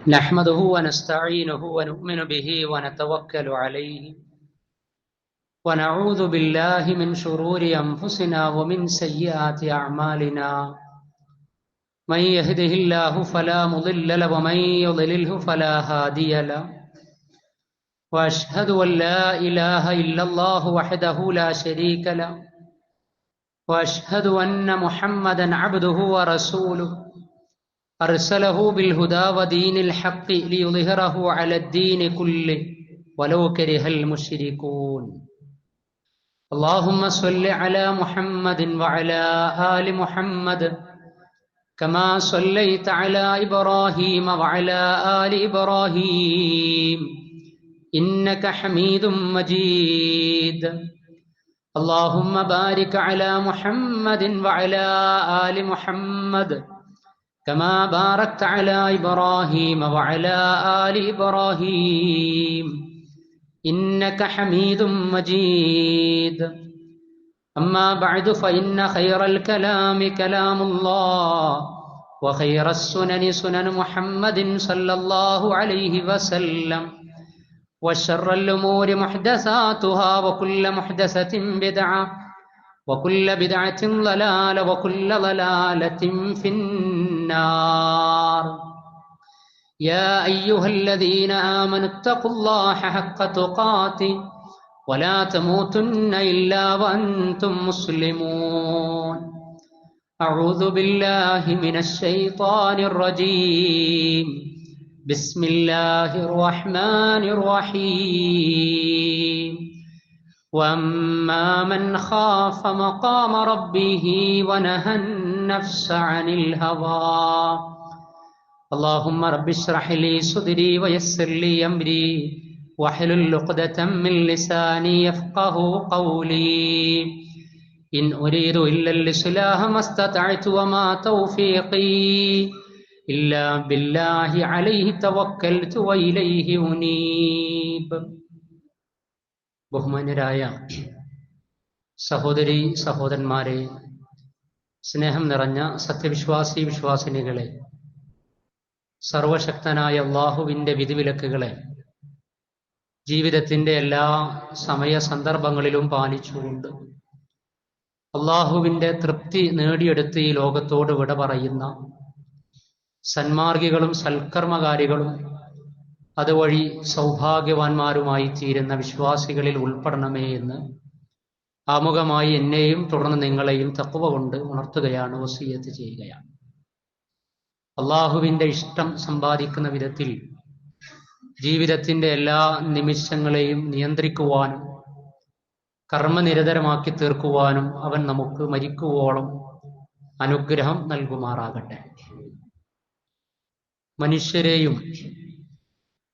نحمده ونستعينه ونؤمن به ونتوكل عليه ونعوذ بالله من شرور أنفسنا ومن سيئات أعمالنا من يهده الله فلا مضل له ومن يضلله فلا هادي له وأشهد أن لا إله إلا الله وحده لا شريك له وأشهد أن محمدا عبده ورسوله أرسله بالهدى ودين الحق ليظهره على الدين كله ولو كره المشركون اللهم صل على محمد وعلى آل محمد كما صليت على إبراهيم وعلى آل إبراهيم إنك حميد مجيد اللهم بارك على محمد وعلى آل محمد كما باركت على إبراهيم وعلى آل إبراهيم إنك حميد مجيد أما بعد فإن خير الكلام كلام الله وخير السنن سنن محمد صلى الله عليه وسلم وشر الأمور محدثاتها وكل محدثة بدعة وكل بدعة ضلالة وكل ضلالة في النار يا أيها الذين آمنوا اتقوا الله حق تقاته ولا تموتن إلا وأنتم مسلمون أعوذ بالله من الشيطان الرجيم بسم الله الرحمن الرحيم وأما من خاف مقام ربه ونهى النفس عن الهوى اللهم رب اشرح لي صدري ويسر لي أمري واحلل عقدة من لساني يفقه قولي إن أريد إلا الإصلاح ما استطعت وما توفيقي إلا بالله عليه توكلت وإليه أنيب ബഹുമാന്യരായ സഹോദരി സഹോദരന്മാരെ, സ്നേഹം നിറഞ്ഞ സത്യവിശ്വാസി വിശ്വാസിനികളെ, സർവശക്തനായ അള്ളാഹുവിൻ്റെ വിധിവിലക്കുകളെ ജീവിതത്തിൻ്റെ എല്ലാ സമയ സന്ദർഭങ്ങളിലും പാലിച്ചുകൊണ്ട് അള്ളാഹുവിൻ്റെ തൃപ്തി നേടിയെടുത്ത് ഈ ലോകത്തോട് വിട പറയുന്ന സന്മാർഗികളും സൽക്കർമ്മകാരികളും അതുവഴി സൗഭാഗ്യവാന്മാരുമായി തീരുന്ന വിശ്വാസികളിൽ ഉൾപ്പെടണമേ എന്ന് ആമുഖമായി എന്നെയും തുടർന്ന് നിങ്ങളെയും തഖ്വ കൊണ്ട് ഉണർത്തുകയാണ്, വസിയ്യത്ത് ചെയ്യുകയാണ്. അള്ളാഹുവിൻ്റെ ഇഷ്ടം സമ്പാദിക്കുന്ന വിധത്തിൽ ജീവിതത്തിൻ്റെ എല്ലാ നിമിഷങ്ങളെയും നിയന്ത്രിക്കുവാനും കർമ്മനിരതരമാക്കി തീർക്കുവാനും അവൻ നമുക്ക് മരിക്കുവോളം അനുഗ്രഹം നൽകുമാറാകട്ടെ. മനുഷ്യരെയും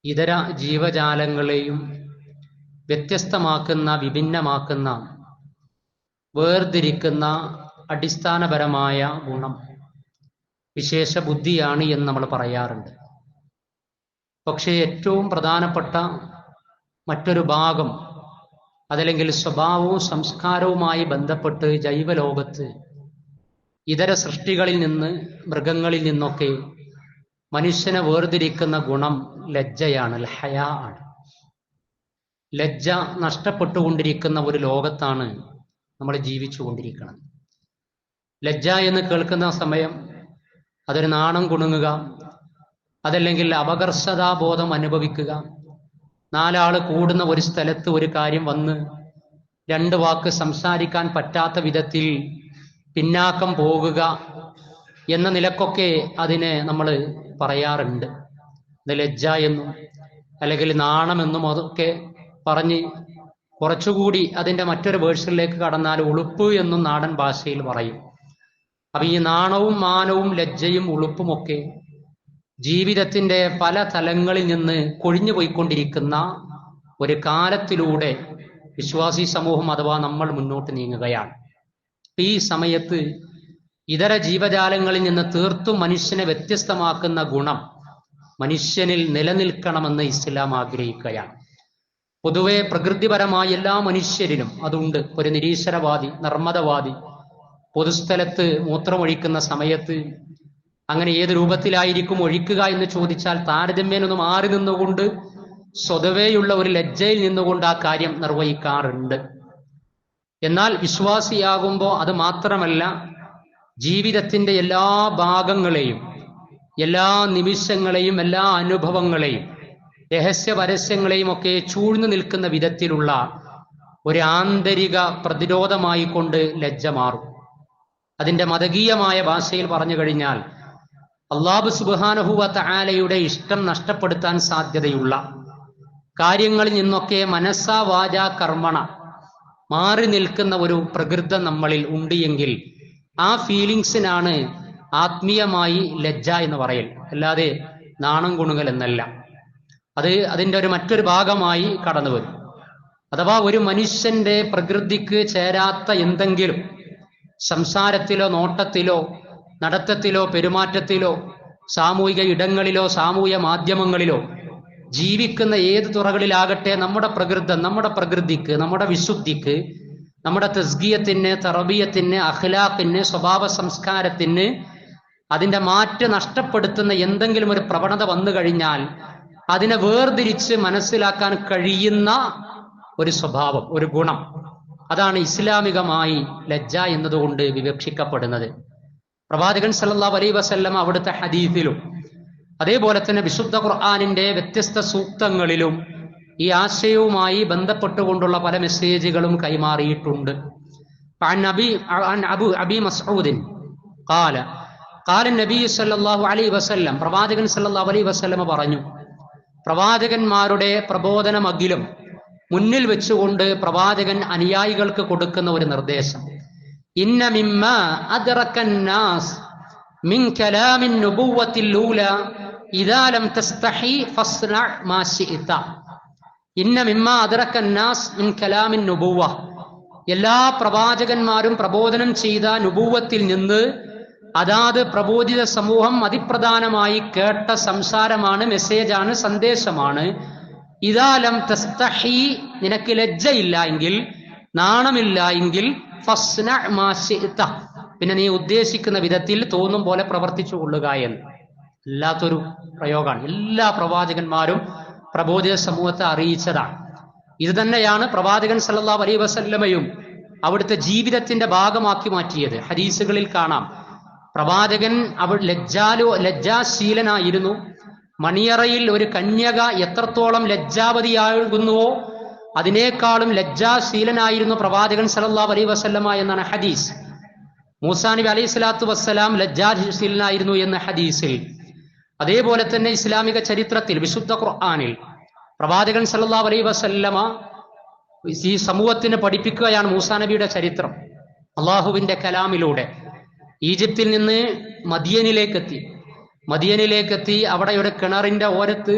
ഇതര ജീവജാലങ്ങളെയും വ്യത്യസ്തമാക്കുന്ന, വിഭിന്നമാക്കുന്ന, വേർതിരിക്കുന്ന അടിസ്ഥാനപരമായ ഗുണം വിശേഷ ബുദ്ധിയാണ് എന്ന് നമ്മൾ പറയാറുണ്ട്. പക്ഷേ ഏറ്റവും പ്രധാനപ്പെട്ട മറ്റൊരു ഭാഗം, അതല്ലെങ്കിൽ സ്വഭാവവും സംസ്കാരവുമായി ബന്ധപ്പെട്ട് ജൈവലോകത്ത് ഇതര സൃഷ്ടികളിൽ നിന്ന്, മൃഗങ്ങളിൽ നിന്നൊക്കെ മനുഷ്യനെ വേർതിരിക്കുന്ന ഗുണം ലജ്ജയാണ്, ഹയാ ആണ്. ലജ്ജ നഷ്ടപ്പെട്ടുകൊണ്ടിരിക്കുന്ന ഒരു ലോകത്താണ് നമ്മൾ ജീവിച്ചു കൊണ്ടിരിക്കുന്നത്. ലജ്ജ എന്ന് കേൾക്കുന്ന സമയം അതൊരു നാണം കുണുങ്ങുക, അതല്ലെങ്കിൽ അപകർഷതാബോധം അനുഭവിക്കുക, നാലാള് കൂടുന്ന ഒരു സ്ഥലത്ത് ഒരു കാര്യം വന്ന് രണ്ട് വാക്ക് സംസാരിക്കാൻ പറ്റാത്ത വിധത്തിൽ പിന്നാക്കം പോകുക എന്ന നിലക്കൊക്കെ അതിനെ നമ്മൾ പറയാറുണ്ട്. ഇത് ലജ്ജ എന്നും അല്ലെങ്കിൽ നാണമെന്നും അതൊക്കെ പറഞ്ഞ് കുറച്ചുകൂടി അതിൻ്റെ മറ്റൊരു വേർഷനിലേക്ക് കടന്നാൽ ഉളുപ്പ് എന്നും നാടൻ ഭാഷയിൽ പറയും. അപ്പൊ ഈ നാണവും മാനവും ലജ്ജയും ഉളുപ്പുമൊക്കെ ജീവിതത്തിൻ്റെ പല തലങ്ങളിൽ നിന്ന് കൊഴിഞ്ഞു പോയിക്കൊണ്ടിരിക്കുന്ന ഒരു കാലത്തിലൂടെ വിശ്വാസി സമൂഹം അഥവാ നമ്മൾ മുന്നോട്ട് നീങ്ങുകയാണ്. ഈ സമയത്ത് ഇതര ജീവജാലങ്ങളിൽ നിന്ന് തീർത്തും മനുഷ്യനെ വ്യത്യസ്തമാക്കുന്ന ഗുണം മനുഷ്യനിൽ നിലനിൽക്കണമെന്ന് ഇസ്ലാം ആഗ്രഹിക്കുകയാണ്. പൊതുവെ പ്രകൃതിപരമായ എല്ലാ മനുഷ്യരിലും അതുണ്ട്. ഒരു നിരീശ്വരവാദി, നർമ്മദവാദി പൊതുസ്ഥലത്ത് മൂത്രമൊഴിക്കുന്ന സമയത്ത് അങ്ങനെ ഏത് രൂപത്തിലായിരിക്കും ഒഴിക്കുക എന്ന് ചോദിച്ചാൽ താരതമ്യേനൊന്ന് മാറി നിന്നുകൊണ്ട് സ്വതവേയുള്ള ഒരു ലജ്ജയിൽ നിന്നുകൊണ്ട് ആ കാര്യം നിർവഹിക്കാറുണ്ട്. എന്നാൽ വിശ്വാസിയാകുമ്പോൾ അത് മാത്രമല്ല, ജീവിതത്തിന്റെ എല്ലാ ഭാഗങ്ങളെയും, എല്ലാ നിമിഷങ്ങളെയും, എല്ലാ അനുഭവങ്ങളെയും, രഹസ്യ പരസ്യങ്ങളെയും ഒക്കെ ചൂഴ്ന്നു നിൽക്കുന്ന വിധത്തിലുള്ള ഒരു ആന്തരിക പ്രതിരോധമായി കൊണ്ട് ലജ്ജ മാറും. അതിന്റെ മതകീയമായ ഭാഷയിൽ പറഞ്ഞു കഴിഞ്ഞാൽ അല്ലാഹു സുബ്ഹാനഹു വ തആലയുടെ ഇഷ്ടം നഷ്ടപ്പെടുത്താൻ സാധ്യതയുള്ള കാര്യങ്ങളിൽ നിന്നൊക്കെ മനസ്സാ വാചാ കർമ്മണ മാറി നിൽക്കുന്ന ഒരു പ്രകൃതം നമ്മളിൽ ഉണ്ട് എങ്കിൽ ആ ഫീലിങ്സിനാണ് ആത്മീയമായി ലജ്ജ എന്ന് പറയൽ, അല്ലാതെ നാണം കുണുങ്ങൽ എന്നല്ല. അത് അതിൻ്റെ മറ്റൊരു ഭാഗമായി കടന്നു വരും. അഥവാ ഒരു മനുഷ്യന്റെ പ്രകൃതിക്ക് ചേരാത്ത എന്തെങ്കിലും സംസാരത്തിലോ നോട്ടത്തിലോ നടത്തത്തിലോ പെരുമാറ്റത്തിലോ സാമൂഹിക ഇടങ്ങളിലോ സാമൂഹിക മാധ്യമങ്ങളിലോ ജീവിക്കുന്ന ഏത് തുറകളിലാകട്ടെ നമ്മുടെ പ്രകൃതം, നമ്മുടെ പ്രകൃതിക്ക്, നമ്മുടെ വിശുദ്ധിക്ക്, നമ്മുടെ തസ്കിയത്തിന്, തറബിയത്തിന്, അഖ്ലാഖിന്, സ്വഭാവ സംസ്കാരത്തിന് അതിന്റെ മാറ്റ് നഷ്ടപ്പെടുത്തുന്ന എന്തെങ്കിലും ഒരു പ്രവണത വന്നു കഴിഞ്ഞാൽ അതിനെ വേർതിരിച്ച് മനസ്സിലാക്കാൻ കഴിയുന്ന ഒരു സ്വഭാവം, ഒരു ഗുണം, അതാണ് ഇസ്ലാമികമായി ലജ്ജ എന്നതുകൊണ്ട് വിവക്ഷിക്കപ്പെടുന്നത്. പ്രവാചകൻ സല്ലല്ലാഹു അലൈഹി വസല്ലം അവിടുത്തെ ഹദീസിലും അതേപോലെ തന്നെ വിശുദ്ധ ഖുർആനിന്റെ വ്യത്യസ്ത സൂക്തങ്ങളിലും ഈ ആശയവുമായി ബന്ധപ്പെട്ടുകൊണ്ടുള്ള പല മെസ്സേജുകളും കൈമാറിയിട്ടുണ്ട്. അബി മസ്ഊദിൻ ഖാല നബി സല്ലല്ലാഹു അലൈഹി വസല്ലം, പ്രവാചകൻ സല്ലല്ലാഹു അലൈഹി വസല്ലം പറഞ്ഞു, പ്രവാചകന്മാരുടെ പ്രബോധനമഖിലും മുന്നിൽ വെച്ചുകൊണ്ട് പ്രവാചകൻ അനുയായികൾക്ക് കൊടുക്കുന്ന ഒരു നിർദ്ദേശം, ഇന്ന മിമ്മാ അദ്റകൻ നാസ് മിൻ കലാമിൻ നുബുവ്വത്തിൽ ഊല ഇദാ ലം തസ്തഹി ഫസ്ന മാ ശിഅത. ഇന്ന മിമ്മാ അദ്റകൻ നാസ് മിൻ കലാമിൻ നുബുവ്വ, എല്ലാ പ്രവാചകന്മാരും പ്രബോധനം ചെയ്ത നുബുവത്തിൽ നിന്ന് അതാത് പ്രബോധിത സമൂഹം അതിപ്രധാനമായി കേട്ട സംസാരമാണ്, മെസ്സേജാണ്, സന്ദേശമാണ്. ഇദാ ലം തസ്തഹി, നിനക്ക് ലജ്ജയില്ല എങ്കിൽ, നാണമില്ല എങ്കിൽ, ഫസ്ന മാ ശിഅത, പിന്നെ നീ ഉദ്ദേശിക്കുന്ന വിധത്തിൽ തോന്നും പോലെ പ്രവർത്തിച്ചു കൊള്ളുക എന്ന്. അല്ലാത്തൊരു പ്രയോഗമാണ്. എല്ലാ പ്രവാചകന്മാരും പ്രബോധിത സമൂഹത്തെ അറിയിച്ചതാണ്. ഇത് തന്നെയാണ് പ്രവാചകൻ സല്ലല്ലാഹു അലൈഹി വസല്ലമയും അവിടുത്തെ ജീവിതത്തിന്റെ ഭാഗമാക്കി മാറ്റിയത്. ഹദീസുകളിൽ കാണാം, പ്രവാചകൻ ലജ്ജാശീലനായിരുന്നു. മണിയറയിൽ ഒരു കന്യക എത്രത്തോളം ലജ്ജാവതിയാകുന്നുവോ അതിനേക്കാളും ലജ്ജാശീലനായിരുന്നു പ്രവാചകൻ സല്ലല്ലാഹു അലൈഹി വസല്ലമ എന്നാണ് ഹദീസ്. മൂസാ നബി അലൈഹി സ്വലാത്തു വസ്സലാം ലജ്ജാശീലനായിരുന്നു എന്ന ഹദീസിൽ. അതേപോലെ തന്നെ ഇസ്ലാമിക ചരിത്രത്തിൽ വിശുദ്ധ ഖുർആനിൽ പ്രവാചകൻ സല്ലല്ലാഹു അലൈഹി വസല്ലമ ഈ സമൂഹത്തിന് പഠിപ്പിക്കുകയാണ് മൂസാ നബിയുടെ ചരിത്രം. അള്ളാഹുവിന്റെ കലാമിലൂടെ ഈജിപ്തിൽ നിന്ന് മദിയനിലേക്കെത്തി അവിടെ ഒരു കിണറിന്റെ ഓരത്ത്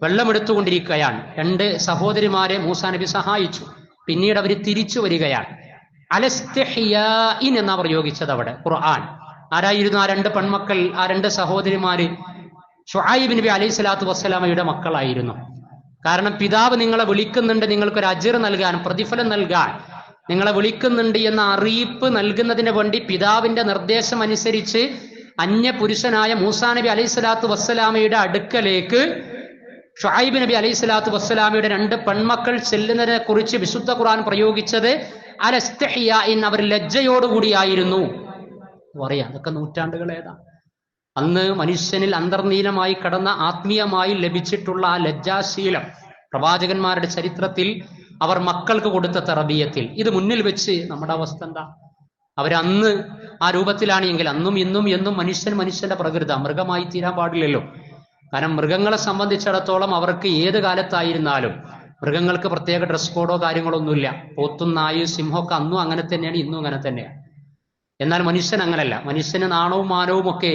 വെള്ളമെടുത്തുകൊണ്ടിരിക്കുകയാണ്. 2 സഹോദരിമാരെ മൂസാ നബി സഹായിച്ചു. പിന്നീട് അവർ തിരിച്ചു വരികയാണ്. അലസ്തിഹ്യാഇൻ എന്നാ പ്രയോഗിച്ചത് അവിടെ ഖുർആൻ. ആരായിരുന്നു ആ 2 പെൺമക്കൾ? ആ 2 സഹോദരിമാര് ശുഐബ് നബി അലൈഹി സ്വലാത്തു വസ്സലാമയുടെ മക്കളായിരുന്നു. കാരണം പിതാവ് നിങ്ങളെ വിളിക്കുന്നുണ്ട്, നിങ്ങൾക്കൊരു അജ്ർ നൽകാൻ, പ്രതിഫലം നൽകാൻ നിങ്ങളെ വിളിക്കുന്നുണ്ട് എന്ന അറിയിപ്പ് നൽകുന്നതിന് വേണ്ടി പിതാവിന്റെ നിർദ്ദേശം അനുസരിച്ച് അന്യ പുരുഷനായ മൂസാ നബി അലൈഹി സ്വലാത്തു വസ്സലാമയുടെ അടുക്കലേക്ക് ശുഐബ് നബി അലൈഹി സ്വലാത്തു വസ്സലാമയുടെ 2 പെൺമക്കൾ ചെല്ലുന്നതിനെ കുറിച്ച് വിശുദ്ധ ഖുർആൻ പ്രയോഗിച്ചത് അലസ്തിഹ്യാഇൻ, അവർ ലജ്ജയോടുകൂടിയായിരുന്നു പറയാം. അതൊക്കെ നൂറ്റാണ്ടുകളേതാ. അന്ന് മനുഷ്യനിൽ അന്തർലീനമായി കടന്ന ആത്മീയമായി ലഭിച്ചിട്ടുള്ള ആ ലജ്ജാശീലം പ്രവാചകന്മാരുടെ ചരിത്രത്തിൽ അവർ മക്കൾക്ക് കൊടുത്ത തർബിയത്തിൽ ഇത് മുന്നിൽ വെച്ച് നമ്മുടെ അവസ്ഥ എന്താ? അവരന്ന് ആ രൂപത്തിലാണ് എങ്കിൽ അന്നും ഇന്നും എന്നും മനുഷ്യന്റെ പ്രകൃതി മൃഗമായി തീരാൻ പാടില്ലല്ലോ. കാരണം മൃഗങ്ങളെ സംബന്ധിച്ചിടത്തോളം അവർക്ക് ഏത് കാലത്തായിരുന്നാലും മൃഗങ്ങൾക്ക് പ്രത്യേക ഡ്രസ് കോഡോ കാര്യങ്ങളോ ഒന്നുമില്ല. പോത്തും നായും സിംഹമൊക്കെ അന്നും അങ്ങനെ തന്നെയാണ്, ഇന്നും അങ്ങനെ തന്നെയാണ്. എന്നാൽ മനുഷ്യൻ അങ്ങനല്ല. മനുഷ്യന് നാണവും മാനവും ഒക്കെ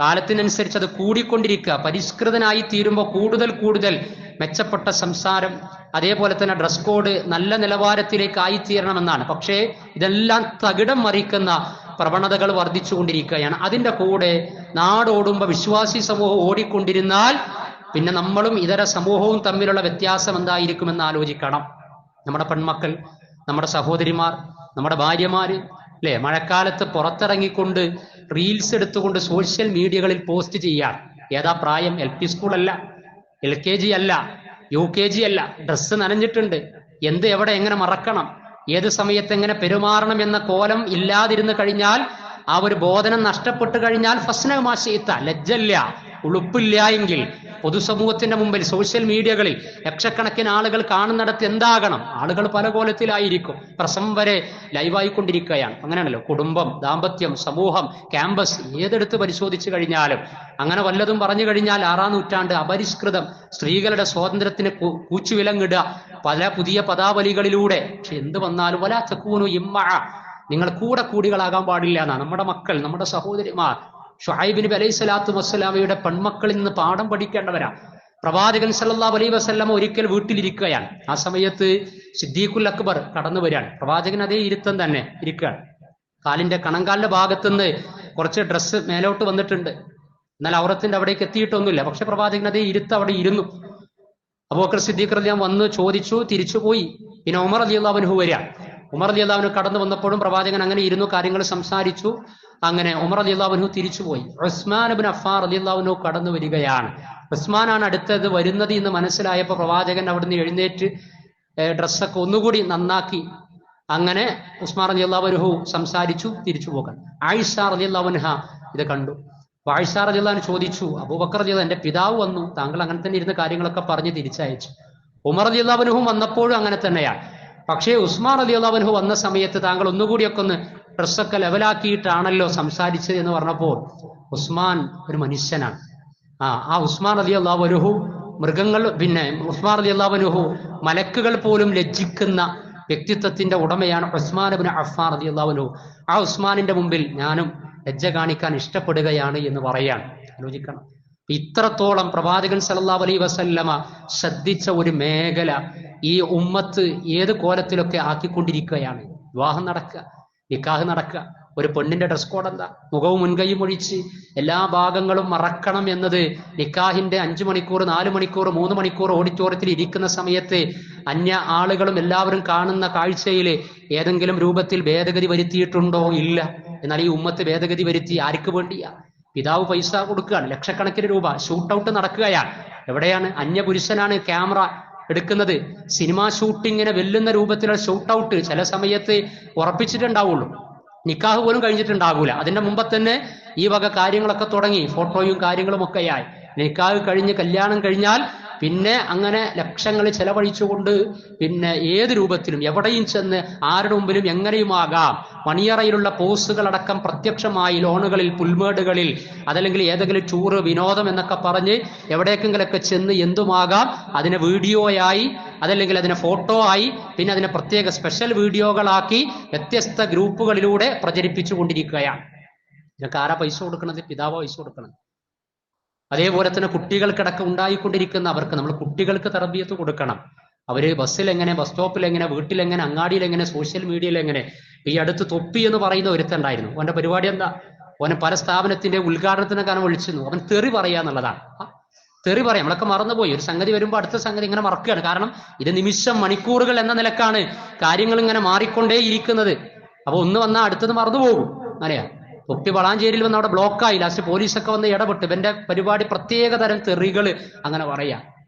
കാലത്തിനനുസരിച്ച് അത് കൂടിക്കൊണ്ടിരിക്കുക. പരിഷ്കൃതനായി തീരുമ്പോൾ കൂടുതൽ മെച്ചപ്പെട്ട സംസാരം, അതേപോലെ തന്നെ ഡ്രസ് കോഡ് നല്ല നിലവാരത്തിലേക്ക് ആയിത്തീരണമെന്നാണ്. പക്ഷേ ഇതെല്ലാം തകിടം മറിക്കുന്ന പ്രവണതകൾ വർദ്ധിച്ചുകൊണ്ടിരിക്കുകയാണ്. അതിന്റെ കൂടെ നാടോടുമ്പോൾ വിശ്വാസി സമൂഹം ഓടിക്കൊണ്ടിരുന്നാൽ പിന്നെ നമ്മളും ഇതര സമൂഹവും തമ്മിലുള്ള വ്യത്യാസം എന്തായിരിക്കുമെന്ന് ആലോചിക്കണം. നമ്മുടെ പെൺമക്കൾ, നമ്മുടെ സഹോദരിമാർ, നമ്മുടെ ഭാര്യമാര് അല്ലെ, മഴക്കാലത്ത് പുറത്തിറങ്ങിക്കൊണ്ട് റീൽസ് എടുത്തുകൊണ്ട് സോഷ്യൽ മീഡിയകളിൽ പോസ്റ്റ് ചെയ്യാൻ. ഏതാ പ്രായം? LP സ്കൂളല്ല, LKG അല്ല, UKG അല്ല. ഡ്രസ്സ് നനഞ്ഞിട്ടുണ്ട്, എന്ത് എവിടെ എങ്ങനെ മറക്കണം, ഏത് സമയത്ത് എങ്ങനെ പെരുമാറണം എന്ന കോലം ഇല്ലാതിരുന്നു കഴിഞ്ഞാൽ, ആ ഒരു ബോധനം നഷ്ടപ്പെട്ടു കഴിഞ്ഞാൽ ഫസ്നമാശയിത്ത, ലജ്ജല്ല, ഉളുപ്പില്ല എങ്കിൽ പൊതുസമൂഹത്തിന്റെ മുമ്പിൽ സോഷ്യൽ മീഡിയകളിൽ ലക്ഷക്കണക്കിന് ആളുകൾ കാണുന്നിടത്ത് എന്താകണം? ആളുകൾ പല കോലത്തിലായിരിക്കും. പ്രസവം വരെ ലൈവായിക്കൊണ്ടിരിക്കുകയാണ്. അങ്ങനെയാണല്ലോ കുടുംബം, ദാമ്പത്യം, സമൂഹം, ക്യാമ്പസ്, ഏതെടുത്ത് പരിശോധിച്ചു കഴിഞ്ഞാലും അങ്ങനെ വല്ലതും പറഞ്ഞു കഴിഞ്ഞാൽ 6-ാം നൂറ്റാണ്ട് അപരിഷ്കൃതം, സ്ത്രീകളുടെ സ്വാതന്ത്ര്യത്തിന് കൂച്ചുവിലങ്ങിടുക പല പുതിയ പദാവലികളിലൂടെ. പക്ഷെ എന്ത് വന്നാലും വലാ തകൂനു ഇമ്മഅ, നിങ്ങൾ കൂടികളാകാൻ പാടില്ല എന്നാണ്. നമ്മുടെ മക്കൾ, നമ്മുടെ സഹോദരിമാർ ശുഐബ് നബി അലൈഹി സ്വലാത്തു വസ്സലാമയുടെ പെൺമക്കളിൽ നിന്ന് പാഠം പഠിക്കേണ്ടവരാ. പ്രവാചകൻ സല്ലല്ലാഹു അലൈഹി വസല്ലം ഒരിക്കൽ വീട്ടിലിരിക്കുകയാണ്. ആ സമയത്ത് സിദ്ദീഖുൽ അക്ബർ കടന്നു വരികയാണ്. പ്രവാചകൻ അതേ ഇരുത്തം തന്നെ ഇരിക്കുകയാണ്. കാലിന്റെ കണങ്കാലിന്റെ ഭാഗത്തുനിന്ന് കുറച്ച് ഡ്രസ്സ് മേലോട്ട് വന്നിട്ടുണ്ട്, എന്നാൽ ഔറത്തിന്റെ അവിടേക്ക് എത്തിയിട്ടൊന്നുമില്ല. പക്ഷെ പ്രവാചകൻ അതേ ഇരുത്ത് അവിടെ ഇരുന്നു. അബൂബക്കർ സിദ്ദീഖ് റളിയല്ലാഹു അൻഹു വന്ന് ചോദിച്ചു, തിരിച്ചുപോയി. പിന്നെ ഉമർ റളിയല്ലാഹു അൻഹു വരിക. ഉമർ റളിയല്ലാഹു അൻഹു കടന്നു വന്നപ്പോഴും പ്രവാചകൻ അങ്ങനെ ഇരുന്നു, കാര്യങ്ങൾ സംസാരിച്ചു. അങ്ങനെ ഉമർ റളിയല്ലാഹു അൻഹു തിരിച്ചുപോയി. ഉസ്മാൻ ഇബ്നു അഫ്ഫാൻ റളിയല്ലാഹു അൻഹു കടന്നു വരികയാണ്. ഉസ്മാനാണ് അടുത്തത് വരുന്നത് എന്ന് മനസ്സിലായപ്പോൾ പ്രവാചകൻ അവിടുന്ന് എഴുന്നേറ്റ് ഡ്രസ്സൊക്കെ ഒന്നുകൂടി നന്നാക്കി. അങ്ങനെ ഉസ്മാൻ റളിയല്ലാഹു അൻഹു സംസാരിച്ചു, തിരിച്ചു പോകാൻ. ആയിഷ റളിയല്ലാഹു അൻഹ ഇത് കണ്ടു. ആയിഷ റളിയല്ലാഹു അൻഹ ചോദിച്ചു, അബൂബക്കർ റളിയല്ലാഹു, എന്റെ പിതാവ് വന്നു, താങ്കൾ അങ്ങനെ തന്നെ ഇരുന്ന കാര്യങ്ങളൊക്കെ പറഞ്ഞ് തിരിച്ചയച്ചു. ഉമർ റളിയല്ലാഹു അൻഹു വന്നപ്പോഴും അങ്ങനെ തന്നെയാണ്. പക്ഷേ ഉസ്മാൻ റളിയല്ലാഹു അൻഹു വന്ന സമയത്ത് താങ്കൾ ഒന്നുകൂടിയൊക്കെ ഒന്ന് ഡ്രസ്സൊക്കെ ലെവലാക്കിയിട്ടാണല്ലോ സംസാരിച്ചത് എന്ന് പറഞ്ഞപ്പോൾ ഉസ്മാൻ ഒരു മനുഷ്യനാണ്. ആ ഉസ്മാൻ റളിയല്ലാഹു അൻഹു മൃഗങ്ങൾ, പിന്നെ ഉസ്മാൻ റളിയല്ലാഹു അൻഹു മലക്കുകൾ പോലും ലജ്ജിക്കുന്ന വ്യക്തിത്വത്തിന്റെ ഉടമയാണ് ഉസ്മാൻ ഇബ്നു അഫ്ഫാൻ റളിയല്ലാഹു അൻഹു. ആ ഉസ്മാനിന്റെ മുമ്പിൽ ഞാനും ലജ്ജ കാണിക്കാൻ ഇഷ്ടപ്പെടുകയാണ് എന്ന് പറയാൻ ആലോചിക്കണം. ഇത്രത്തോളം പ്രവാചകൻ സല്ലല്ലാഹു അലൈഹി വസല്ലമ ശ്രദ്ധിച്ച ഒരു മേഖല ഈ ഉമ്മത്ത് ഏത് കോലത്തിലൊക്കെ ആക്കിക്കൊണ്ടിരിക്കുകയാണ്. വിവാഹം നടക്കുക, നിക്കാഹ് നടക്കുക, ഒരു പെണ്ണിന്റെ ഡ്രസ് കോഡ് എന്താ? മുഖവും മുൻകൈയും ഒഴിച്ച് എല്ലാ ഭാഗങ്ങളും മറക്കണം എന്നത് നിക്കാഹിന്റെ 5 മണിക്കൂർ, 4 മണിക്കൂർ, 3 മണിക്കൂർ ഓഡിറ്റോറിയത്തിൽ ഇരിക്കുന്ന സമയത്ത് അന്യ ആളുകളും എല്ലാവരും കാണുന്ന കാഴ്ചയിൽ ഏതെങ്കിലും രൂപത്തിൽ ഭേദഗതി വരുത്തിയിട്ടുണ്ടോ? ഇല്ല. എന്നാൽ ഈ ഉമ്മത്ത് ഭേദഗതി വരുത്തി ആർക്ക് വേണ്ടിയാ? പിതാവ് പൈസ കൊടുക്കുകയാണ്, ലക്ഷക്കണക്കിന് രൂപ, ഷൂട്ടൗട്ട് നടക്കുകയാണ്. എവിടെയാണ്? അന്യപുരുഷനാണ് ക്യാമറ എടുക്കുന്നത്. സിനിമാ ഷൂട്ടിങ്ങിനെ വെല്ലുന്ന രൂപത്തിലുള്ള ഷൂട്ടൗട്ട് ചില സമയത്ത് ഉറപ്പിച്ചിട്ടുണ്ടാവുള്ളൂ, നിക്കാഹ് പോലും കഴിഞ്ഞിട്ടുണ്ടാകൂല. അതിന്റെ മുമ്പ് തന്നെ ഈ വക കാര്യങ്ങളൊക്കെ തുടങ്ങി, ഫോട്ടോയും കാര്യങ്ങളും ഒക്കെയായി. നിക്കാഹ് കഴിഞ്ഞ് കല്യാണം കഴിഞ്ഞാൽ പിന്നെ അങ്ങനെ ലക്ഷങ്ങൾ ചെലവഴിച്ചുകൊണ്ട് പിന്നെ ഏത് രൂപത്തിലും എവിടെയും ചെന്ന് ആരുടെ മുമ്പിലും എങ്ങനെയുമാകാം. മണിയറയിലുള്ള പോസുകളടക്കം പ്രത്യക്ഷമായി ലോണുകളിൽ, പുൽമേടുകളിൽ, അതല്ലെങ്കിൽ ഏതെങ്കിലും ടൂറ്, വിനോദം എന്നൊക്കെ പറഞ്ഞ് എവിടേക്കെങ്കിലൊക്കെ ചെന്ന് എന്തുമാകാം അതിനെ വീഡിയോയായി, അതല്ലെങ്കിൽ അതിനെ ഫോട്ടോ ആയി, പിന്നെ അതിനെ പ്രത്യേക സ്പെഷ്യൽ വീഡിയോകളാക്കി വ്യത്യസ്ത ഗ്രൂപ്പുകളിലൂടെ പ്രചരിപ്പിച്ചു കൊണ്ടിരിക്കുകയാണ്. ഇതിനൊക്കെ ആരാ പൈസ കൊടുക്കുന്നത്? പിതാവോ പൈസ കൊടുക്കണം. അതേപോലെ തന്നെ കുട്ടികൾക്കിടക്ക് ഉണ്ടായിക്കൊണ്ടിരിക്കുന്ന അവർക്ക് നമ്മൾ കുട്ടികൾക്ക് തർബിയത്ത് കൊടുക്കണം. അവര് ബസ്സിൽ എങ്ങനെ, ബസ് സ്റ്റോപ്പിൽ എങ്ങനെ, വീട്ടിലെങ്ങനെ, അങ്ങാടിയിൽ എങ്ങനെ, സോഷ്യൽ മീഡിയയിൽ എങ്ങനെ. ഈ അടുത്ത് തൊപ്പി എന്ന് പറയുന്ന ഒരുത്തുണ്ടായിരുന്നു. അവന്റെ പരിപാടി എന്താ? അവന് പല സ്ഥാപനത്തിന്റെ ഉദ്ഘാടനത്തിന് കാരണം വിളിച്ചിരുന്നു. അവൻ തെറി പറയാന്നുള്ളതാണ്. തെറി പറയാം. നമ്മളൊക്കെ മറന്നുപോയി. ഒരു സംഗതി വരുമ്പോൾ അടുത്ത സംഗതി ഇങ്ങനെ മറക്കുകയാണ്. കാരണം ഇത് നിമിഷം, മണിക്കൂറുകൾ എന്ന നിലക്കാണ് കാര്യങ്ങൾ ഇങ്ങനെ മാറിക്കൊണ്ടേ ഇരിക്കുന്നത്. അപ്പൊ ഒന്ന് വന്നാൽ അടുത്തത് മറന്നുപോകും. അങ്ങനെയാ. തൊപ്പി വളാഞ്ചേരിയിൽ വന്ന് അവിടെ ബ്ലോക്കായി. ലാസ്റ്റ് പോലീസൊക്കെ വന്ന് ഇടപെട്ട് ഇവന്റെ പരിപാടി പ്രത്യേക തരം തെറികൾ അങ്ങനെ പറയാ.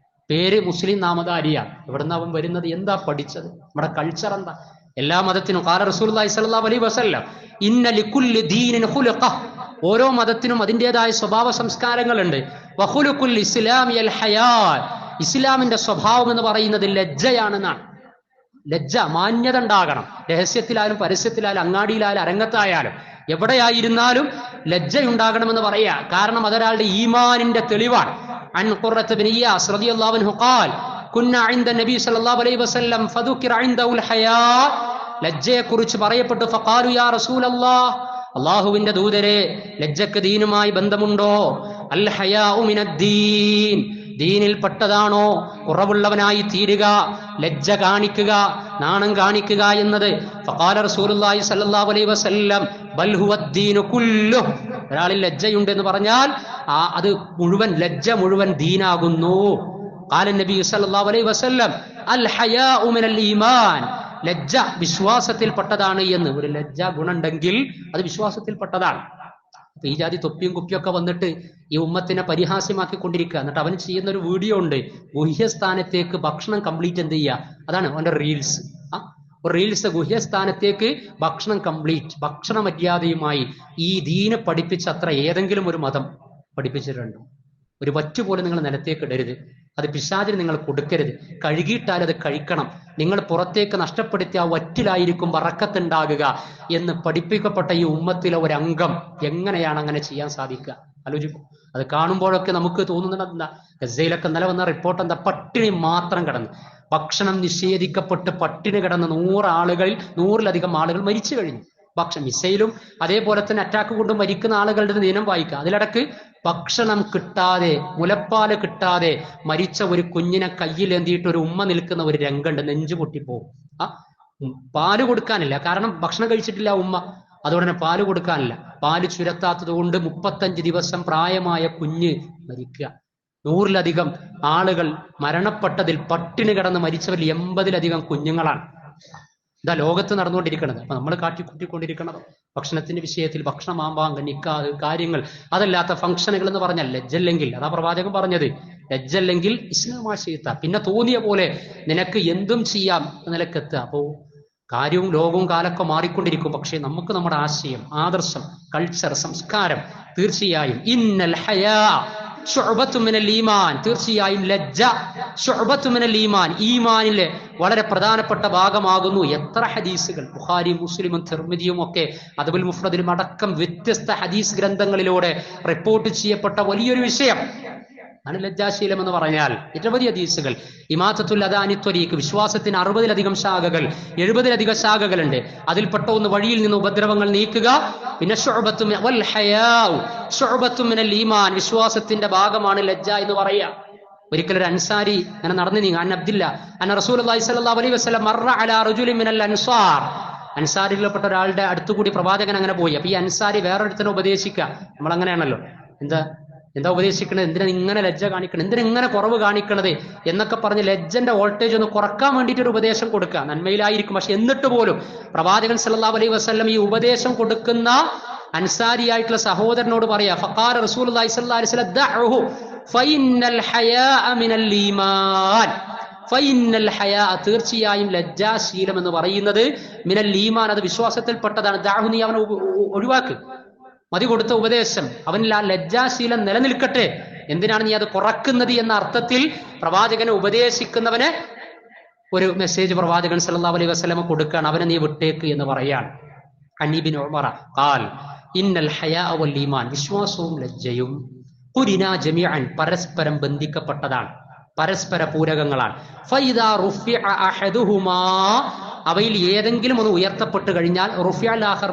പേര് മുസ്ലിം നാമധാരിയാ. എവിടുന്ന് അവൻ വരുന്നത്? എന്താ പഠിച്ചത്? നമ്മുടെ കൾച്ചർ എന്താ? എല്ലാ മതത്തിനും ഖാല റസൂലുള്ളാഹി സ്വല്ലല്ലാഹു അലൈഹി വസല്ലം ഇന്ന ലികുല്ലി ദീനിൻ ഖുലുഖ, ഓരോ മതത്തിനും അതിൻ്റെതായ സ്വഭാവ സംസ്കാരങ്ങളുണ്ട്. വഖുലുഖുൽ ഇസ്ലാമി അൽ ഹയാ, ഇസ്ലാമിന്റെ സ്വഭാവം എന്ന് പറയുന്നത് ലജ്ജയാണെന്നാണ്. ലജ്ജ, മാന്യത ഉണ്ടാകണം. രഹസ്യത്തിലായാലും പരസ്യത്തിലായാലും അങ്ങാടിയിലായാലും അരങ്ങത്തായാലും എവിടെയായിരുന്നാലും ലജ്ജയുണ്ടാകണമെന്ന് പറയാ. കാരണം അതൊരാളുടെ ഈമാനിന്റെ തെളിവാണ്. അൻ ഖുറത്ത് ബിൻ ഇയാസ് റളിയല്ലാഹു അൻഹു ഖാൽ കുന്ന ഇൻദ നബി സല്ലല്ലാഹു അലൈഹി വസല്ലം ഫദുകിറ ഇൻദഹുൽ ഹയാ, ലജ്ജയെ കുറിച്ച് പറയപ്പെട്ടു. ഫഖാലു യാ റസൂലല്ലാഹ്, അല്ലാഹുവിന്റെ ദൂതരെ, ലജ്ജക്ക് ദീനുമായി ബന്ധമുണ്ടോ? അൽ ഹയാഉ മിനദ്ദീൻ, ദീനിൽപ്പെട്ടതാണോ? കുറവുള്ളവനായി തീരുക, ലജ്ജ കാണിക്കുക, നാണം കാണിക്കുക എന്നത്. ഫഖാല റസൂലുള്ളാഹി സ്വല്ലല്ലാഹു അലൈഹി വസല്ലം ബൽ ഹുവദ്ദീനു കുല്ലുഹു, ഒരാളിൽ ലജ്ജയുണ്ട് എന്ന് പറഞ്ഞാൽ അത് മുഴുവൻ, ലജ്ജ മുഴുവൻ ദീനാകുന്നു. ഖാല നബി സ്വല്ലല്ലാഹു അലൈഹി വസല്ലം അൽ ഹയാഉ മിനൽ ഈമാൻ, ലജ്ജ വിശ്വാസത്തിൽപ്പെട്ടതാണ് എന്ന്. ഒരു ലജ്ജ ഗുണമുണ്ടെങ്കിൽ അത് വിശ്വാസത്തിൽപ്പെട്ടതാണ്. ഈ ജാതി തൊപ്പിയും കുപ്പിയൊക്കെ വന്നിട്ട് ഈ ഉമ്മത്തിനെ പരിഹാസ്യമാക്കിക്കൊണ്ടിരിക്കുക. എന്നിട്ട് അവൻ ചെയ്യുന്ന ഒരു വീഡിയോ ഉണ്ട്, ഗുഹ്യസ്ഥാനത്തേക്ക് ഭക്ഷണം കംപ്ലീറ്റ് എന്ത് ചെയ്യുക, അതാണ് അവന്റെ റീൽസ്. റീൽസ് ഗുഹ്യസ്ഥാനത്തേക്ക് ഭക്ഷണം കംപ്ലീറ്റ്, ഭക്ഷണ മര്യാദയുമായി ഈ ദീനെ പഠിപ്പിച്ചത്ര ഏതെങ്കിലും ഒരു മതം പഠിപ്പിച്ചിട്ടുണ്ടോ? ഒരു വറ്റ് പോലും നിങ്ങൾ നിലത്തേക്ക് ഇടരുത്, അത് പിശാചിന് നിങ്ങൾ കൊടുക്കരുത്, കഴുകിയിട്ടാൽ അത് കഴിക്കണം, നിങ്ങൾ പുറത്തേക്ക് നഷ്ടപ്പെടുത്തിയ ആ വറ്റിലായിരിക്കും ബറക്കത്തുണ്ടാകുക എന്ന് പഠിപ്പിക്കപ്പെട്ട ഈ ഉമ്മത്തിലെ ഒരംഗം എങ്ങനെയാണ് അങ്ങനെ ചെയ്യാൻ സാധിക്കുക? ആലോചിക്കും. അത് കാണുമ്പോഴൊക്കെ നമുക്ക് തോന്നുന്നത് എന്താ, ഗസയിലൊക്കെ ഇന്നലെ വന്ന റിപ്പോർട്ട് എന്താ, പട്ടിണി മാത്രം കിടന്ന്, ഭക്ഷണം നിഷേധിക്കപ്പെട്ട് പട്ടിണി കിടന്ന് 100-ലധികം ആളുകൾ മരിച്ചു കഴിഞ്ഞു. മിസൈലും അതേപോലെ തന്നെ അറ്റാക്ക് കൊണ്ട് മരിക്കുന്ന ആളുകളുടെ ദിനം വായിക്കുക. അതിലിടക്ക് ഭക്ഷണം കിട്ടാതെ, മുലപ്പാല് കിട്ടാതെ മരിച്ച ഒരു കുഞ്ഞിനെ കയ്യിലേന്തിയിട്ട് ഒരു ഉമ്മ നിൽക്കുന്ന ഒരു രംഗമുണ്ട്, നെഞ്ചു പൊട്ടിപ്പോവും. പാല് കൊടുക്കാനില്ല, കാരണം ഭക്ഷണം കഴിച്ചിട്ടില്ല ഉമ്മ, അതുകൊണ്ട് തന്നെ പാല് കൊടുക്കാനില്ല. പാല് ചുരത്താത്തത് കൊണ്ട് 35 ദിവസം പ്രായമായ കുഞ്ഞ് മരിക്കുക. 100-ലധികം ആളുകൾ മരണപ്പെട്ടതിൽ പട്ടിണി കിടന്ന് മരിച്ചവരിൽ 80-ലധികം കുഞ്ഞുങ്ങളാണ്. ഇതാ ലോകത്ത് നടന്നുകൊണ്ടിരിക്കുന്നത്. അപ്പൊ നമ്മൾ കാട്ടിക്കൂട്ടിക്കൊണ്ടിരിക്കുന്നത് ഭക്ഷണത്തിന്റെ വിഷയത്തിൽ, ഭക്ഷണമാമ്പാങ്കം, നിക്കാഹ്, കാര്യങ്ങൾ, അതല്ലാത്ത ഫംഗ്ഷനുകൾ എന്ന് പറഞ്ഞാൽ ലജ്ജല്ലെങ്കിൽ, അതാ പ്രവാചകൻ പറഞ്ഞത്, ലജ്ജല്ലെങ്കിൽ ഇസ്ലാമാ ചെയ്ത, പിന്നെ തോന്നിയ പോലെ നിനക്ക് എന്തും ചെയ്യാം നിലക്കെത്തുക. അപ്പോ കാര്യവും ലോകവും കാലൊക്കെ മാറിക്കൊണ്ടിരിക്കും. പക്ഷെ നമുക്ക് നമ്മുടെ ആശയം, ആദർശം, കൾച്ചർ, സംസ്കാരം തീർച്ചയായും ഇന്നൽ ഹയാ ശുഅബത്തുൻ മിനൽ ഈമാൻ, തീർച്ചയായും ലജ്ജ ശുഅബത്തുൻ മിനൽ ഈമാൻ, ഈമാനിലെ വളരെ പ്രധാനപ്പെട്ട ഭാഗമാകുന്നു. എത്ര ഹദീസുകൾ ബുഖാരി, മുസ്ലിമും തിർമിദിയും ഒക്കെ അദബുൽ മുഫ്രദിലും അടക്കം വ്യത്യസ്ത ഹദീസ് ഗ്രന്ഥങ്ങളിലൂടെ റിപ്പോർട്ട് ചെയ്യപ്പെട്ട വലിയൊരു വിഷയം ആണ് ലജ്ജാശീലം എന്ന് പറഞ്ഞാൽ. നിരവധി ഹദീസുകൾ. ഇമാത്തത്തുൽ അദാനി ത്വരീഖ്, വിശ്വാസത്തിന് 60-ലധികം ശാഖകൾ, 70-ലധികം ശാഖകളുണ്ട്. അതിൽപ്പെട്ട ഒന്ന് വഴിയിൽ നിന്ന് ഉപദ്രവങ്ങൾ നീക്കുക. പിന്നെ ശുഅബത്തുൻ മിനൽ ഈമാൻ, വിശ്വാസത്തിന്റെ ഭാഗമാണ് ലജ്ജ എന്ന് പറയാ. ഒരിക്കലൊരു അൻസാരി അങ്ങനെ നടന്നു നീങ്ങ, അൻ അബ്ദില്ല അന്ന റസൂലുള്ളാഹി സ്വല്ലല്ലാഹു അലൈഹി വസല്ലം മർറ അലാ റജുലിൻ മിനൽ അൻസാർ, അൻസാരിയിൽപ്പെട്ട ഒരാളുടെ അടുത്തുകൂടി പ്രവാചകൻ അങ്ങനെ പോയി. അപ്പൊ ഈ അൻസാരി വേറൊരുത്തനെ ഉപദേശിക്കുക. നമ്മൾ അങ്ങനെയാണല്ലോ, എന്താ ഉപദേശിക്കണത്, എന്തിനാ ഇങ്ങനെ ലജ്ജ കാണിക്കണം, എന്തിനാ ഇങ്ങനെ കുറവ് കാണിക്കണത് എന്നൊക്കെ പറഞ്ഞ് ലജ്ജന്റെ വോൾട്ടേജ് ഒന്ന് കുറക്കാൻ വേണ്ടിയിട്ട് ഒരു ഉപദേശം കൊടുക്കുക. നന്മയിലായിരിക്കും, പക്ഷെ എന്നിട്ട് പോലും പ്രവാചകൻ സല്ലല്ലാഹു അലൈഹി വസല്ലം ഈ ഉപദേശം കൊടുക്കുന്ന അൻസാരിയായിട്ടുള്ള സഹോദരനോട് പറയാ, ഫഖാല റസൂലുള്ളാഹി സ്വല്ലല്ലാഹു അലൈഹി വസല്ലം ദഅഹു ഫഇന്നൽ ഹയാഅ മിനൽ ഈമാൻ, ഫഇന്നൽ ഹയാഅ, തീർച്ചയായും ലജ്ജാശീലം എന്ന് പറയുന്നത് മിനൽ ഈമാൻ, അത് വിശ്വാസത്തിൽപ്പെട്ടതാണ്. ദഅഹു, നീ അവനെ ഒഴിവാക്ക്. മതി കൊടുത്ത ഉപദേശം, അവനിൽ ആ ലജ്ജാശീലം നിലനിൽക്കട്ടെ, എന്തിനാണ് നീ അത് കുറക്കുന്നത് എന്ന അർത്ഥത്തിൽ പ്രവാചകനെ ഉപദേശിക്കുന്നവന് ഒരു മെസ്സേജ് പ്രവാചകൻ സല്ലല്ലാഹു അലൈഹി വസല്ലം കൊടുക്കുകയാണ്, അവനെ നീ വിട്ടേക്ക് എന്ന് പറയാണ്. അനീബിൻ ഉമറ ഖാൽ ഇന്നൽ ഹയാഅ വൽ ഈമാൻ, വിശ്വാസവും ലജ്ജയും ഖുരിനാ ജമീഅൻ, പരസ്പരം ബന്ധിക്കപ്പെട്ടതാണ്, പരസ്പര പൂരകങ്ങളാണ്. ഫൈദാ റുഫിഅ അഹദുഹുമാ, അവയിൽ ഏതെങ്കിലും ഒന്ന് ഉയർത്തപ്പെട്ട് കഴിഞ്ഞാൽ റുഫിഅൽ ആഖർ,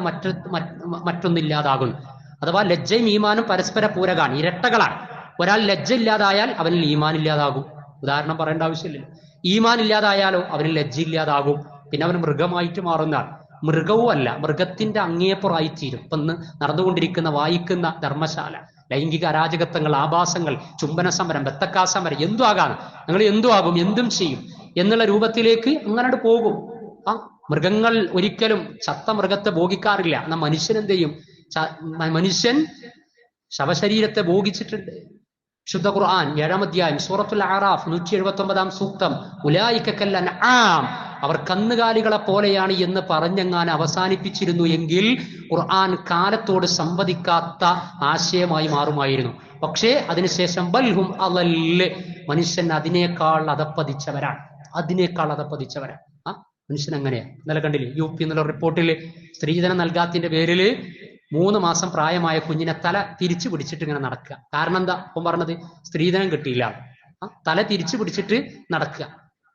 മറ്റൊന്നില്ലാതാകുന്നു. അഥവാ ലജ്ജയും ഈമാനും പരസ്പര പൂരകാണ്, ഇരട്ടകളാണ്. ഒരാൾ ലജ്ജ ഇല്ലാതായാൽ അവനിൽ ഈമാൻ ഇല്ലാതാകും. ഉദാഹരണം പറയേണ്ട ആവശ്യമില്ലല്ലോ. ഈമാൻ ഇല്ലാതായാലോ അവനിൽ ലജ്ജ ഇല്ലാതാകും. പിന്നെ അവൻ മൃഗമായിട്ട് മാറുന്നതാണ്. മൃഗവും അല്ല, മൃഗത്തിന്റെ അങ്ങേപ്പുറായിത്തീരും. ഇപ്പൊ ഇന്ന് നടന്നുകൊണ്ടിരിക്കുന്ന, വായിക്കുന്ന ധർമ്മശാല, ലൈംഗിക അരാജകത്വങ്ങൾ, ആഭാസങ്ങൾ, ചുംബന സമരം, ബത്തക്കാ സമരം, എന്തു ആകാം, നിങ്ങൾ എന്തു ആകും, എന്തും ചെയ്യും എന്നുള്ള രൂപത്തിലേക്ക് അങ്ങനെ പോകും. മൃഗങ്ങൾ ഒരിക്കലും ചത്ത മൃഗത്തെ ഭോഗിക്കാറില്ല. എന്നാൽ മനുഷ്യൻ എന്ത് ചെയ്യും? മനുഷ്യൻ ശവശരീരത്തെ ഭോഗിച്ചിട്ടുണ്ട്. ശുദ്ധ ഖുർആൻ 7-ാം അധ്യായം സൂറത്തുൽ അറാഫ് 179-ാം സൂക്തം, ഉലൈക കൽ അൻആം, അവർ കന്നുകാലികളെ പോലെയാണ് എന്ന് പറഞ്ഞെങ്ങാൻ അവസാനിപ്പിച്ചിരുന്നു എങ്കിൽ ഖുർആൻ കാലത്തോട് സംവദിക്കാത്ത ആശയമായി മാറുമായിരുന്നു. പക്ഷേ അതിനുശേഷം ബൽഹും അളല്ല്, മനുഷ്യൻ അതിനേക്കാൾ അതപ്പതിച്ചവരാണ്, അതിനേക്കാൾ അതപ്പതിച്ചവരാണ്. മനുഷ്യൻ അങ്ങനെയാ. ഇന്നലെ കണ്ടില്ലേ, UP എന്നുള്ള റിപ്പോർട്ടിൽ സ്ത്രീധനം നൽകാത്തതിന്റെ പേരിൽ 3 മാസം പ്രായമായ കുഞ്ഞിനെ തല തിരിച്ചു പിടിച്ചിട്ട് ഇങ്ങനെ നടക്കുക. കാരണം എന്താ? അപ്പം പറഞ്ഞത് സ്ത്രീധനം കിട്ടിയില്ല. തല തിരിച്ചു പിടിച്ചിട്ട് നടക്കുക,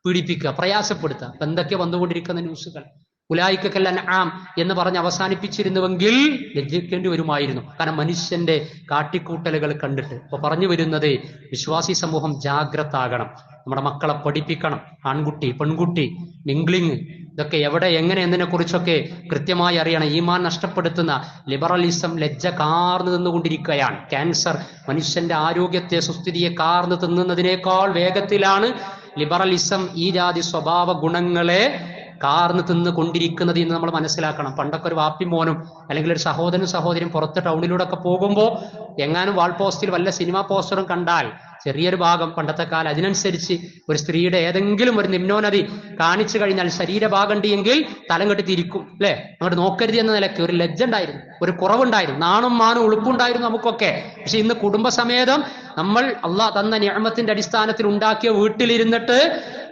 പീഡിപ്പിക്കുക, പ്രയാസപ്പെടുത്തുക. അപ്പൊ എന്തൊക്കെ വന്നുകൊണ്ടിരിക്കുന്ന ന്യൂസുകൾ. ഉലൈക കൽ അൻആം എന്ന് പറഞ്ഞ് അവസാനിപ്പിച്ചിരുന്നുവെങ്കിൽ ലജ്ജിക്കേണ്ടി വരുമായിരുന്നു. കാരണം മനുഷ്യന്റെ കാട്ടിക്കൂട്ടലുകൾ കണ്ടിട്ട്. അപ്പൊ പറഞ്ഞു വരുന്നത്, വിശ്വാസി സമൂഹം ജാഗ്രത ആകണം. നമ്മുടെ മക്കളെ പഠിപ്പിക്കണം. ആൺകുട്ടി, പെൺകുട്ടി, മിംഗ്ലിങ്, ഇതൊക്കെ എവിടെ, എങ്ങനെ എന്നതിനെ കുറിച്ചൊക്കെ കൃത്യമായി അറിയണം. ഈമാൻ നഷ്ടപ്പെടുത്തുന്ന ലിബറലിസം ലജ്ജ കാർന്നു തിന്നുകൊണ്ടിരിക്കുകയാണ്. ക്യാൻസർ മനുഷ്യന്റെ ആരോഗ്യത്തെ, സുസ്ഥിതിയെ കാർന്നു തിന്നുന്നതിനേക്കാൾ വേഗത്തിലാണ് ലിബറലിസം ഈ ജാതി സ്വഭാവ ഗുണങ്ങളെ കാർന്ന് തിന്ന് കൊണ്ടിരിക്കുന്നത് എന്ന് നമ്മൾ മനസ്സിലാക്കണം. പണ്ടൊക്കെ ഒരു വാപ്പി മോനും അല്ലെങ്കിൽ ഒരു സഹോദരനും സഹോദരിയും പുറത്ത് ടൗണിലൂടെ ഒക്കെ പോകുമ്പോൾ എങ്ങാനും വാൾ പോസ്റ്റിൽ വല്ല സിനിമാ പോസ്റ്ററും കണ്ടാൽ ചെറിയൊരു ഭാഗം പണ്ടത്തെ കാലം അതിനനുസരിച്ച് ഒരു സ്ത്രീയുടെ ഏതെങ്കിലും ഒരു നിമ്നോന്നതി കാണിച്ചു കഴിഞ്ഞാൽ ശരീരഭാഗം ഉണ്ടെങ്കിൽ തലം കെട്ടി തിരിക്കും, അല്ലെ? അങ്ങോട്ട് നോക്കരുത് എന്ന നിലയ്ക്ക് ഒരു ലജ്ജ ഉണ്ടായിരുന്നു, ഒരു കുറവുണ്ടായിരുന്നു, നാണും മാനും ഉളുപ്പുണ്ടായിരുന്നു നമുക്കൊക്കെ. പക്ഷെ ഇന്ന് കുടുംബസമേതം നമ്മൾ അള്ളാഹ് തന്ന നിഅമത്തിന്റെ അടിസ്ഥാനത്തിൽ ഉണ്ടാക്കിയ വീട്ടിലിരുന്നിട്ട്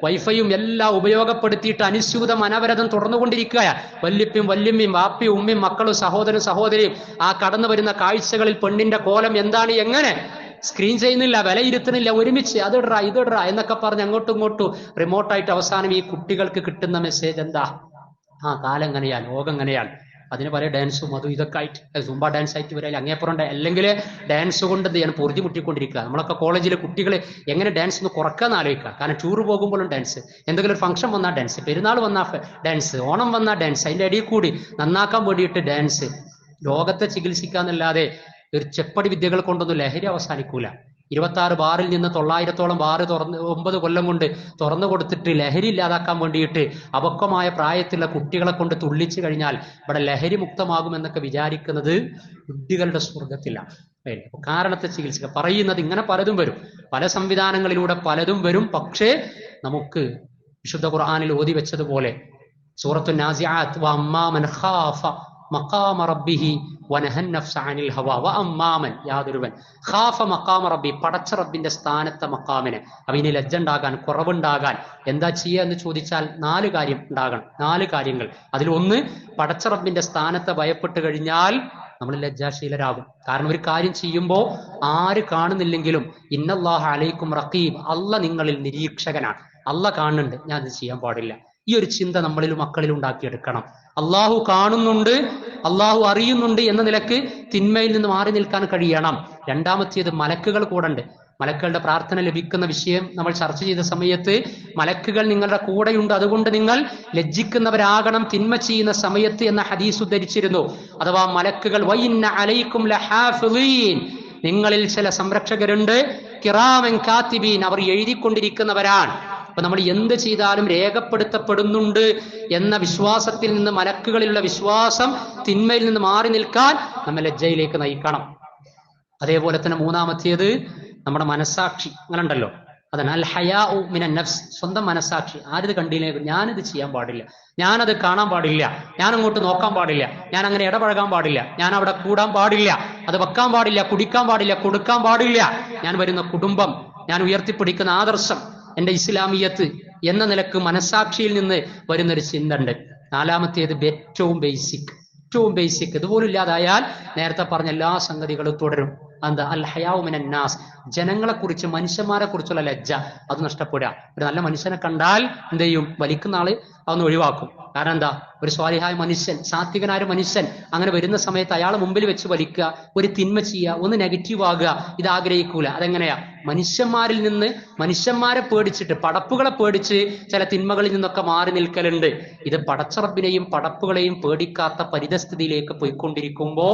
വൈഫൈയും എല്ലാം ഉപയോഗപ്പെടുത്തിയിട്ട് അനുസ്യൂതം അനവരതം തുറന്നുകൊണ്ടിരിക്കുക. വല്യപ്പയും വല്യമ്മയും വാപ്പിയും ഉമ്മയും മക്കളും സഹോദരനും സഹോദരിയും ആ കടന്നു വരുന്ന കാഴ്ചകളിൽ പെണ്ണിന്റെ കോലം എന്താണ്, എങ്ങനെ സ്ക്രീൻ ചെയ്യുന്നില്ല, വിലയിരുത്തുന്നില്ല, ഒരുമിച്ച് അതിടറ ഇതിടറ എന്നൊക്കെ പറഞ്ഞ് അങ്ങോട്ടും ഇങ്ങോട്ടും റിമോട്ടായിട്ട് അവസാനം ഈ കുട്ടികൾക്ക് കിട്ടുന്ന മെസ്സേജ് എന്താ? കാലം എങ്ങനെയാ, ലോകം എങ്ങനെയാ, അതിന് പല ഡാൻസും അതും ഇതൊക്കെ ആയിട്ട് സുംബ ഡാൻസ് ആയിട്ട് വരാൻ അങ്ങേപ്പുറം അല്ലെങ്കിൽ ഡാൻസ് കൊണ്ട് എന്ത് ചെയ്യാൻ പൊറുതി മുട്ടിക്കൊണ്ടിരിക്കുക. നമ്മളൊക്കെ കോളേജിലെ കുട്ടികൾ എങ്ങനെ ഡാൻസ് ഒന്ന് കുറക്കാന്ന് ആലോചിക്കുക. കാരണം ടൂർ പോകുമ്പോഴും ഡാൻസ്, എന്തെങ്കിലും ഒരു ഫംഗ്ഷൻ വന്നാൽ ഡാൻസ്, പെരുന്നാൾ വന്നാൽ ഡാൻസ്, ഓണം വന്നാൽ ഡാൻസ്, അതിന്റെ ഇടയിൽ കൂടി നന്നാക്കാൻ വേണ്ടിയിട്ട് ഡാൻസ്. ലോകത്തെ ചികിത്സിക്കാന്നല്ലാതെ ഒരു ചെപ്പടി വിദ്യകൾ കൊണ്ടൊന്നും ലഹരി അവസാനിക്കൂല. 26 ബാറിൽ നിന്ന് 900ഓളം ബാറ് 9 കൊല്ലം കൊണ്ട് തുറന്നു കൊടുത്തിട്ട് ലഹരി ഇല്ലാതാക്കാൻ വേണ്ടിയിട്ട് അപക്വമായ പ്രായത്തിലുള്ള കുട്ടികളെ കൊണ്ട് തുള്ളിച്ചു കഴിഞ്ഞാൽ ഇവിടെ ലഹരി മുക്തമാകുമെന്നൊക്കെ വിചാരിക്കുന്നത് ബുദ്ധികളുടെ സ്വർഗത്തിലാണ്. കാരണത്തെ ചികിത്സിക്കുക പറയുന്നത് ഇങ്ങനെ പലതും വരും, പല സംവിധാനങ്ങളിലൂടെ പലതും വരും. പക്ഷേ നമുക്ക് വിശുദ്ധ ഖുർആനിൽ ഓതി വെച്ചതുപോലെ സൂറത്തു നാസിആത്ത് വഅമ്മാ മൻ ഖാഫ മഖാമ റബ്ബിഹി വനഹൻ നഫ്സ അനിൽ ഹവാ വഅമ്മാമൻ യാതൊരുവൻ ഖാഫ മഖാമ റബ്ബി പടച്ച റബ്ബിന്റെ സ്ഥാനത്തെ മഖാമിന് അവന് ലജ്ജ ഉണ്ടാകാൻ, കുറവുണ്ടാകാൻ എന്താ ചെയ്യുക എന്ന് ചോദിച്ചാൽ 4 കാര്യം ഉണ്ടാകണം. 4 കാര്യങ്ങൾ. അതിലൊന്ന്, പടച്ച റബ്ബിന്റെ സ്ഥാനത്തെ ഭയപ്പെട്ട് കഴിഞ്ഞാൽ നമ്മൾ ലജ്ജാശീലരാകും. കാരണം ഒരു കാര്യം ചെയ്യുമ്പോൾ ആര് കാണുന്നില്ലെങ്കിലും ഇന്നല്ലാഹ അലൈക്കും റഖീബ്, അല്ല നിങ്ങളിൽ നിരീക്ഷകനാണ്, അല്ല കാണുന്നുണ്ട്, ഞാൻ അത് ചെയ്യാൻ പാടില്ല. ഈ ഒരു ചിന്ത നമ്മളിലും മക്കളിലും ഉണ്ടാക്കിയെടുക്കണം. അള്ളാഹു കാണുന്നുണ്ട്, അള്ളാഹു അറിയുന്നുണ്ട് എന്ന നിലക്ക് തിന്മയിൽ നിന്ന് മാറി നിൽക്കാൻ കഴിയണം. രണ്ടാമത്തേത്, മലക്കുകൾ കൂടെ ഉണ്ട്. മലക്കുകളുടെ പ്രാർത്ഥന ലഭിക്കുന്ന വിഷയം നമ്മൾ ചർച്ച ചെയ്ത സമയത്ത് മലക്കുകൾ നിങ്ങളുടെ കൂടെയുണ്ട്, അതുകൊണ്ട് നിങ്ങൾ ലജ്ജിക്കുന്നവരാകണം തിന്മ ചെയ്യുന്ന സമയത്ത് എന്ന ഹദീസ് ഉദ്ധരിച്ചിരുന്നു. അഥവാ മലക്കുകൾ വഇന്ന അലൈക്കും ലഹാഫിളീൻ, നിങ്ങളിൽ ചില സംരക്ഷകരുണ്ട്, കിറാമൻ കാത്തിബീൻ, അവർ എഴുതിക്കൊണ്ടിരിക്കുന്നവരാണ്. അപ്പൊ നമ്മൾ എന്ത് ചെയ്താലും രേഖപ്പെടുത്തപ്പെടുന്നുണ്ട് എന്ന വിശ്വാസത്തിൽ നിന്ന്, മലക്കുകളിലുള്ള വിശ്വാസം തിന്മയിൽ നിന്ന് മാറി നിൽക്കാൻ നമ്മെ ലജ്ജയിലേക്ക് നയിക്കണം. അതേപോലെ തന്നെ മൂന്നാമത്തേത് നമ്മുടെ മനസാക്ഷി. അങ്ങനെ ഉണ്ടല്ലോ, അതാണ് അൽ ഹയാഉ മിനൻ നഫ്സ്, സ്വന്തം മനസാക്ഷി. ആരിത് കണ്ടില്ലേ, ഞാനിത് ചെയ്യാൻ പാടില്ല, ഞാനത് കാണാൻ പാടില്ല, ഞാൻ അങ്ങോട്ട് നോക്കാൻ പാടില്ല, ഞാൻ അങ്ങനെ ഇടപഴകാൻ പാടില്ല, ഞാൻ അവിടെ കൂടാൻ പാടില്ല, അത് വെക്കാൻ പാടില്ല, കുടിക്കാൻ പാടില്ല, കൊടുക്കാൻ പാടില്ല, ഞാൻ വരുന്ന കുടുംബം, ഞാൻ ഉയർത്തിപ്പിടിക്കുന്ന ആദർശം, എന്റെ ഇസ്ലാമിയത്ത് എന്ന നിലക്ക് മനസാക്ഷിയിൽ നിന്ന് വരുന്നൊരു ചിന്ത ഉണ്ട്. നാലാമത്തേത് ഏറ്റവും ബേസിക്, ഇതുപോലും ഇല്ലാതായാൽ നേരത്തെ പറഞ്ഞ എല്ലാ സംഗതികളും തുടരും. എന്താ? അൽ ഹയാഉ മിനൻ നാസ്, ജനങ്ങളെ കുറിച്ച്, മനുഷ്യന്മാരെ കുറിച്ചുള്ള ലജ്ജ അത് നഷ്ടപ്പെടുക. ഒരു നല്ല മനുഷ്യനെ കണ്ടാൽ എന്ത് ചെയ്യും? വലിക്കുന്ന ആള് അതൊന്ന് ഒഴിവാക്കും. കാരണം എന്താ? ഒരു സ്വാലിഹായ മനുഷ്യൻ, സാത്വികനായ മനുഷ്യൻ അങ്ങനെ വരുന്ന സമയത്ത് അയാളെ മുമ്പിൽ വെച്ച് വലിക്കുക, ഒരു തിന്മ ചെയ്യുക, ഒന്ന് നെഗറ്റീവ് ആകുക, ഇത് ആഗ്രഹിക്കൂല. അതെങ്ങനെയാ? മനുഷ്യന്മാരിൽ നിന്ന്, മനുഷ്യന്മാരെ പേടിച്ചിട്ട്, പടപ്പുകളെ പേടിച്ച് ചില തിന്മകളിൽ നിന്നൊക്കെ മാറി നിൽക്കലുണ്ട്. ഇത് പടച്ചറബിനെയും പടപ്പുകളെയും പേടിക്കാത്ത പരിതസ്ഥിതിയിലേക്ക് പോയിക്കൊണ്ടിരിക്കുമ്പോ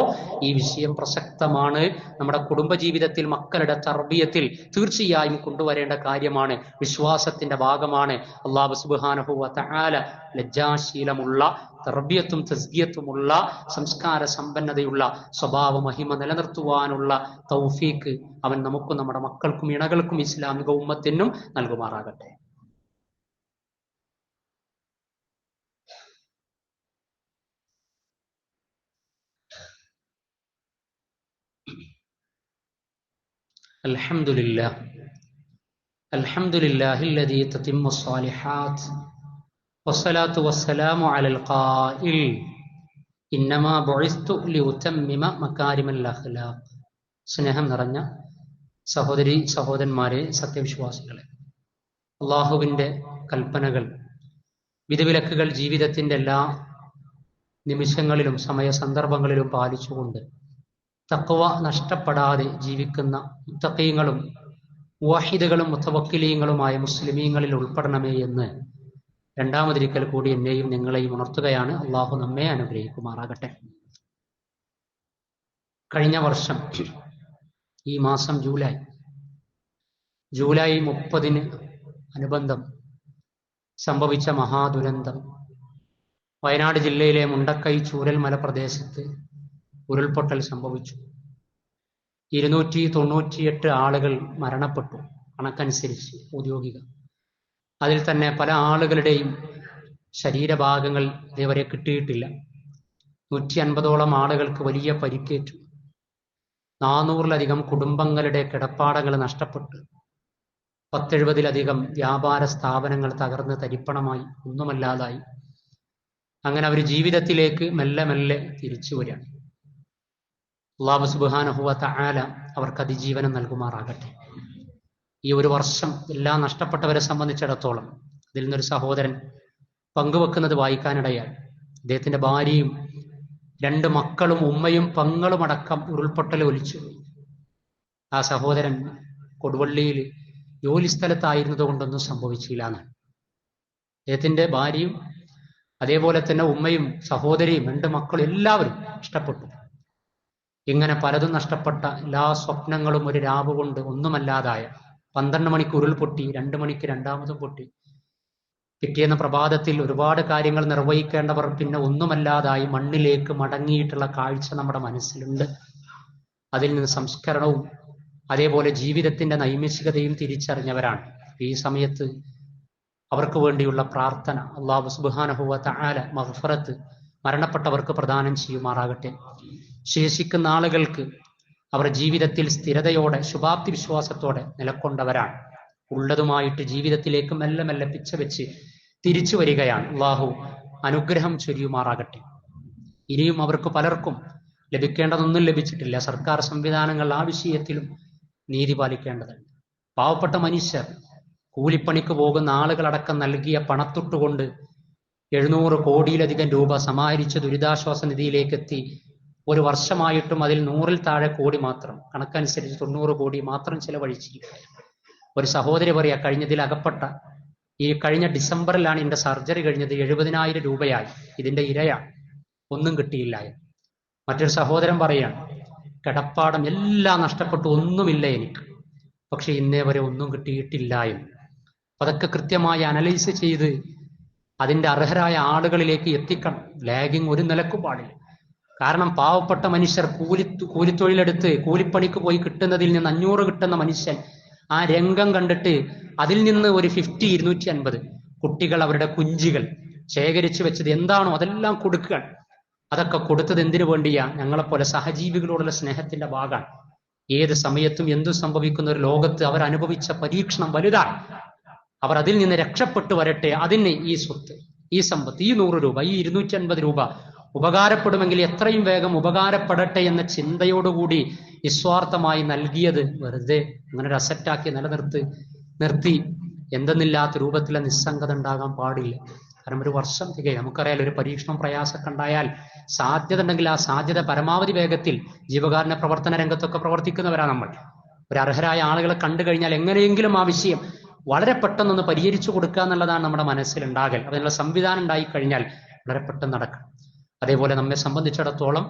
ഈ വിഷയം പ്രസക്തമാണ്. നമ്മുടെ കുടുംബജീവിതത്തിൽ, മക്കളുടെ തർബിയത്തിൽ തീർച്ചയായും കൊണ്ടുവരേണ്ട കാര്യമാണ്, വിശ്വാസത്തിന്റെ ഭാഗമാണ്. അല്ലാഹു സുബ്ഹാനഹു വ തആല ലജ്ജാശീലമുള്ള, തർബിയത്തും തസ്കിയത്തുമുള്ള, സംസ്കാര സമ്പന്നതയുള്ള സ്വഭാവ മഹിമ നിലനിർത്തുവാനുള്ള തൗഫീക്ക് അവൻ നമുക്കും നമ്മുടെ മക്കൾക്കും ഇണകൾക്കും ഇസ്ലാമിക ഉമ്മത്തിനും നൽകുമാറാകട്ടെ. അൽഹംദുലില്ലാഹ് അൽഹംദുലില്ലാഹില്ലദീ തതിമ്മു സ്സാലിഹാത്ത് വസ്സലാത്തു വസ്സലാമു അലൽ ഖാഇൽ ഇന്നമാ ബുഇസ്തു ലിഉതമ്മിമ മകാരിമൽ അഖ്ലാഖ്. സ്നേഹം നിറഞ്ഞ സഹോദരി സഹോദരന്മാരെ, സത്യവിശ്വാസികളെ, അള്ളാഹുവിൻ്റെ കൽപ്പനകൾ, വിധിവിലക്കുകൾ ജീവിതത്തിൻ്റെ എല്ലാ നിമിഷങ്ങളിലും സമയ സന്ദർഭങ്ങളിലും പാലിച്ചുകൊണ്ട് തഖ്വ നഷ്ടപ്പെടാതെ ജീവിക്കുന്ന മുത്തഖീങ്ങളും മുവഹിദുകളും മുതവക്കിലീങ്ങളുമായ മുസ്ലിമീങ്ങളിൽ ഉൾപ്പെടണമേ എന്ന് രണ്ടാമതൊരിക്കൽ കൂടി എന്നെയും നിങ്ങളെയും ഉണർത്തുകയാണ്. അള്ളാഹു നമ്മെ അനുഗ്രഹിക്കുമാറാകട്ടെ. കഴിഞ്ഞ വർഷം ഈ മാസം ജൂലൈ 30 അനുബന്ധം സംഭവിച്ച മഹാദുരന്തം വയനാട് ജില്ലയിലെ മുണ്ടക്കൈ ചൂരൽമല പ്രദേശത്ത് ഉരുൾപൊട്ടൽ സംഭവിച്ചു. 298 ആളുകൾ മരണപ്പെട്ടു, കണക്കനുസരിച്ച് ഔദ്യോഗിക. അതിൽ തന്നെ പല ആളുകളുടെയും ശരീരഭാഗങ്ങൾ ഇതേവരെ കിട്ടിയിട്ടില്ല. 150ഓളം ആളുകൾക്ക് വലിയ പരിക്കേറ്റു. 400-ലധികം കുടുംബങ്ങളുടെ കിടപ്പാടങ്ങൾ നഷ്ടപ്പെട്ടു. 10-70-ലധികം വ്യാപാര സ്ഥാപനങ്ങൾ തകർന്ന് തരിപ്പണമായി, ഒന്നുമല്ലാതായി. അങ്ങനെ അവർ ജീവിതത്തിലേക്ക് മെല്ലെ മെല്ലെ തിരിച്ചു വരികയാണ്. അല്ലാഹു സുബ്ഹാനഹു വ തആല അവർക്ക് അതിജീവനം നൽകുമാറാകട്ടെ. ഈ ഒരു വർഷം എല്ലാം നഷ്ടപ്പെട്ടവരെ സംബന്ധിച്ചിടത്തോളം ഇതിൽ നിന്നൊരു സഹോദരൻ പങ്കുവെക്കുന്നത് വായിക്കാനിടയായി. അദ്ദേഹത്തിന്റെ ഭാര്യയും 2 മക്കളും ഉമ്മയും പെങ്ങളും അടക്കം ഉരുൾപൊട്ടൽ ഒലിച്ചു. ആ സഹോദരൻ കൊടുവള്ളിയിൽ ജോലി സ്ഥലത്തായിരുന്നത് കൊണ്ടൊന്നും സംഭവിച്ചില്ല എന്നാണ്. അദ്ദേഹത്തിന്റെ ഭാര്യയും അതേപോലെ തന്നെ ഉമ്മയും സഹോദരിയും 2 മക്കളും എല്ലാവരും നഷ്ടപ്പെട്ടു. ഇങ്ങനെ പലതും നഷ്ടപ്പെട്ട, എല്ലാ സ്വപ്നങ്ങളും ഒരു രാവ് കൊണ്ട് ഒന്നുമല്ലാതായ, 12 മണിക്ക് ഉരുൾപൊട്ടി, 2 മണിക്ക് രണ്ടാമതും പൊട്ടി. പിറ്റേന്ന് പ്രഭാതത്തിൽ ഒരുപാട് കാര്യങ്ങൾ നിർവഹിക്കേണ്ടവർ പിന്നെ ഒന്നുമല്ലാതായി മണ്ണിലേക്ക് മടങ്ങിയിട്ടുള്ള കാഴ്ച നമ്മുടെ മനസ്സിലുണ്ട്. അതിൽ നിന്ന് സംസ്കരണവും അതേപോലെ ജീവിതത്തിന്റെ നൈമിഷികതയും തിരിച്ചറിഞ്ഞവരാണ്. ഈ സമയത്ത് അവർക്ക് വേണ്ടിയുള്ള പ്രാർത്ഥന അല്ലാഹു സുബ്ഹാനഹു വ തആല മഗ്ഫിറത്ത് മരണപ്പെട്ടവർക്ക് പ്രദാനം ചെയ്യുമാറാകട്ടെ. ശേഷിക്കുന്ന ആളുകൾക്ക് അവർ ജീവിതത്തിൽ സ്ഥിരതയോടെ ശുഭാപ്തി വിശ്വാസത്തോടെ നിലക്കൊണ്ടവരാണ്. ഉള്ളതുമായിട്ട് ജീവിതത്തിലേക്ക് മെല്ലെ മെല്ലെ പിച്ച വെച്ച് തിരിച്ചു വരികയാണ്. അല്ലാഹു അനുഗ്രഹം ചൊരിയുമാറാകട്ടെ. ഇനിയും അവർക്ക് പലർക്കും ലഭിക്കേണ്ടതൊന്നും ലഭിച്ചിട്ടില്ല. സർക്കാർ സംവിധാനങ്ങൾ ആ വിഷയത്തിലും നീതി പാലിക്കേണ്ടതുണ്ട്. പാവപ്പെട്ട മനുഷ്യർ, കൂലിപ്പണിക്ക് പോകുന്ന ആളുകളടക്കം നൽകിയ പണത്തൊട്ടുകൊണ്ട് 700 കോടിയിലധികം രൂപ സമാഹരിച്ച് ദുരിതാശ്വാസ നിധിയിലേക്ക് എത്തി. ഒരു വർഷമായിട്ടും അതിൽ 100-ൽ താഴെ കോടി മാത്രം, കണക്കനുസരിച്ച് 90 കോടി മാത്രം ചിലവഴിച്ചില്ല. ഒരു സഹോദരി പറയാ, കഴിഞ്ഞതിൽ അകപ്പെട്ട ഈ കഴിഞ്ഞ ഡിസംബറിലാണ് എന്റെ സർജറി കഴിഞ്ഞത്, 70,000 രൂപയായി, ഇതിന്റെ ഇരയാണ്, ഒന്നും കിട്ടിയില്ല. മറ്റൊരു സഹോദരൻ പറയാണ്, കിടപ്പാടം എല്ലാം നഷ്ടപ്പെട്ടു, ഒന്നുമില്ല എനിക്ക്, പക്ഷെ ഇന്നേ വരെ ഒന്നും കിട്ടിയിട്ടില്ല എന്ന്. അതൊക്കെ കൃത്യമായി അനലൈസ് ചെയ്ത് അതിന്റെ അർഹരായ ആളുകളിലേക്ക് എത്തിക്കണം. ലാഗിങ് ഒരു നിലക്കും പാടില്ല. കാരണം പാവപ്പെട്ട മനുഷ്യർ കൂലിത്തൊഴിലെടുത്ത് കൂലിപ്പണിക്ക് പോയി കിട്ടുന്നതിൽ നിന്ന് 500 കിട്ടുന്ന മനുഷ്യൻ ആ രംഗം കണ്ടിട്ട് അതിൽ നിന്ന് ഒരു 250 കുട്ടികൾ അവരുടെ കുഞ്ചികൾ ശേഖരിച്ചു വെച്ചത് എന്താണോ അതെല്ലാം കൊടുക്കുക. അതൊക്കെ കൊടുത്തത് എന്തിനു വേണ്ടിയാ? ഞങ്ങളെപ്പോലെ സഹജീവികളോടുള്ള സ്നേഹത്തിന്റെ ഭാഗമാണ്. ഏത് സമയത്തും എന്തു സംഭവിക്കുന്ന ഒരു ലോകത്ത് അവർ അനുഭവിച്ച പരീക്ഷണം വലുതാണ്. അവർ അതിൽ നിന്ന് രക്ഷപ്പെട്ടു വരട്ടെ. അതിന് ഈ സ്വത്ത്, ഈ സമ്പത്ത്, ഈ 100 രൂപ, ഈ 250 രൂപ ഉപകാരപ്പെടുമെങ്കിൽ എത്രയും വേഗം ഉപകാരപ്പെടട്ടെ എന്ന ചിന്തയോടുകൂടി നിസ്വാർത്ഥമായി നൽകിയത് വെറുതെ അങ്ങനെ ഒരു അസറ്റാക്കി നിർത്തി എന്തെന്നില്ലാത്ത രൂപത്തിലെ നിസ്സംഗത ഉണ്ടാകാൻ പാടില്ല. കാരണം ഒരു വർഷം തികയും, നമുക്കറിയാലോ, ഒരു പരീക്ഷണം പ്രയാസമൊക്കെ ഉണ്ടായാൽ സാധ്യത ഉണ്ടെങ്കിൽ ആ സാധ്യത പരമാവധി വേഗത്തിൽ ജീവകാരുണ്യ പ്രവർത്തന രംഗത്തൊക്കെ പ്രവർത്തിക്കുന്നവരാണ് നമ്മൾ. ഒരു അർഹരായ ആളുകളെ കണ്ടു കഴിഞ്ഞാൽ എങ്ങനെയെങ്കിലും ആ വിഷയം വളരെ പെട്ടെന്നൊന്ന് പരിഹരിച്ചു കൊടുക്കുക എന്നുള്ളതാണ് നമ്മുടെ മനസ്സിലുണ്ടാകൽ. അതിനുള്ള സംവിധാനം ഉണ്ടായി കഴിഞ്ഞാൽ വളരെ പെട്ടെന്ന് നടക്കണം. അതേപോലെ നമ്മെ സംബന്ധിച്ചിടത്തോളം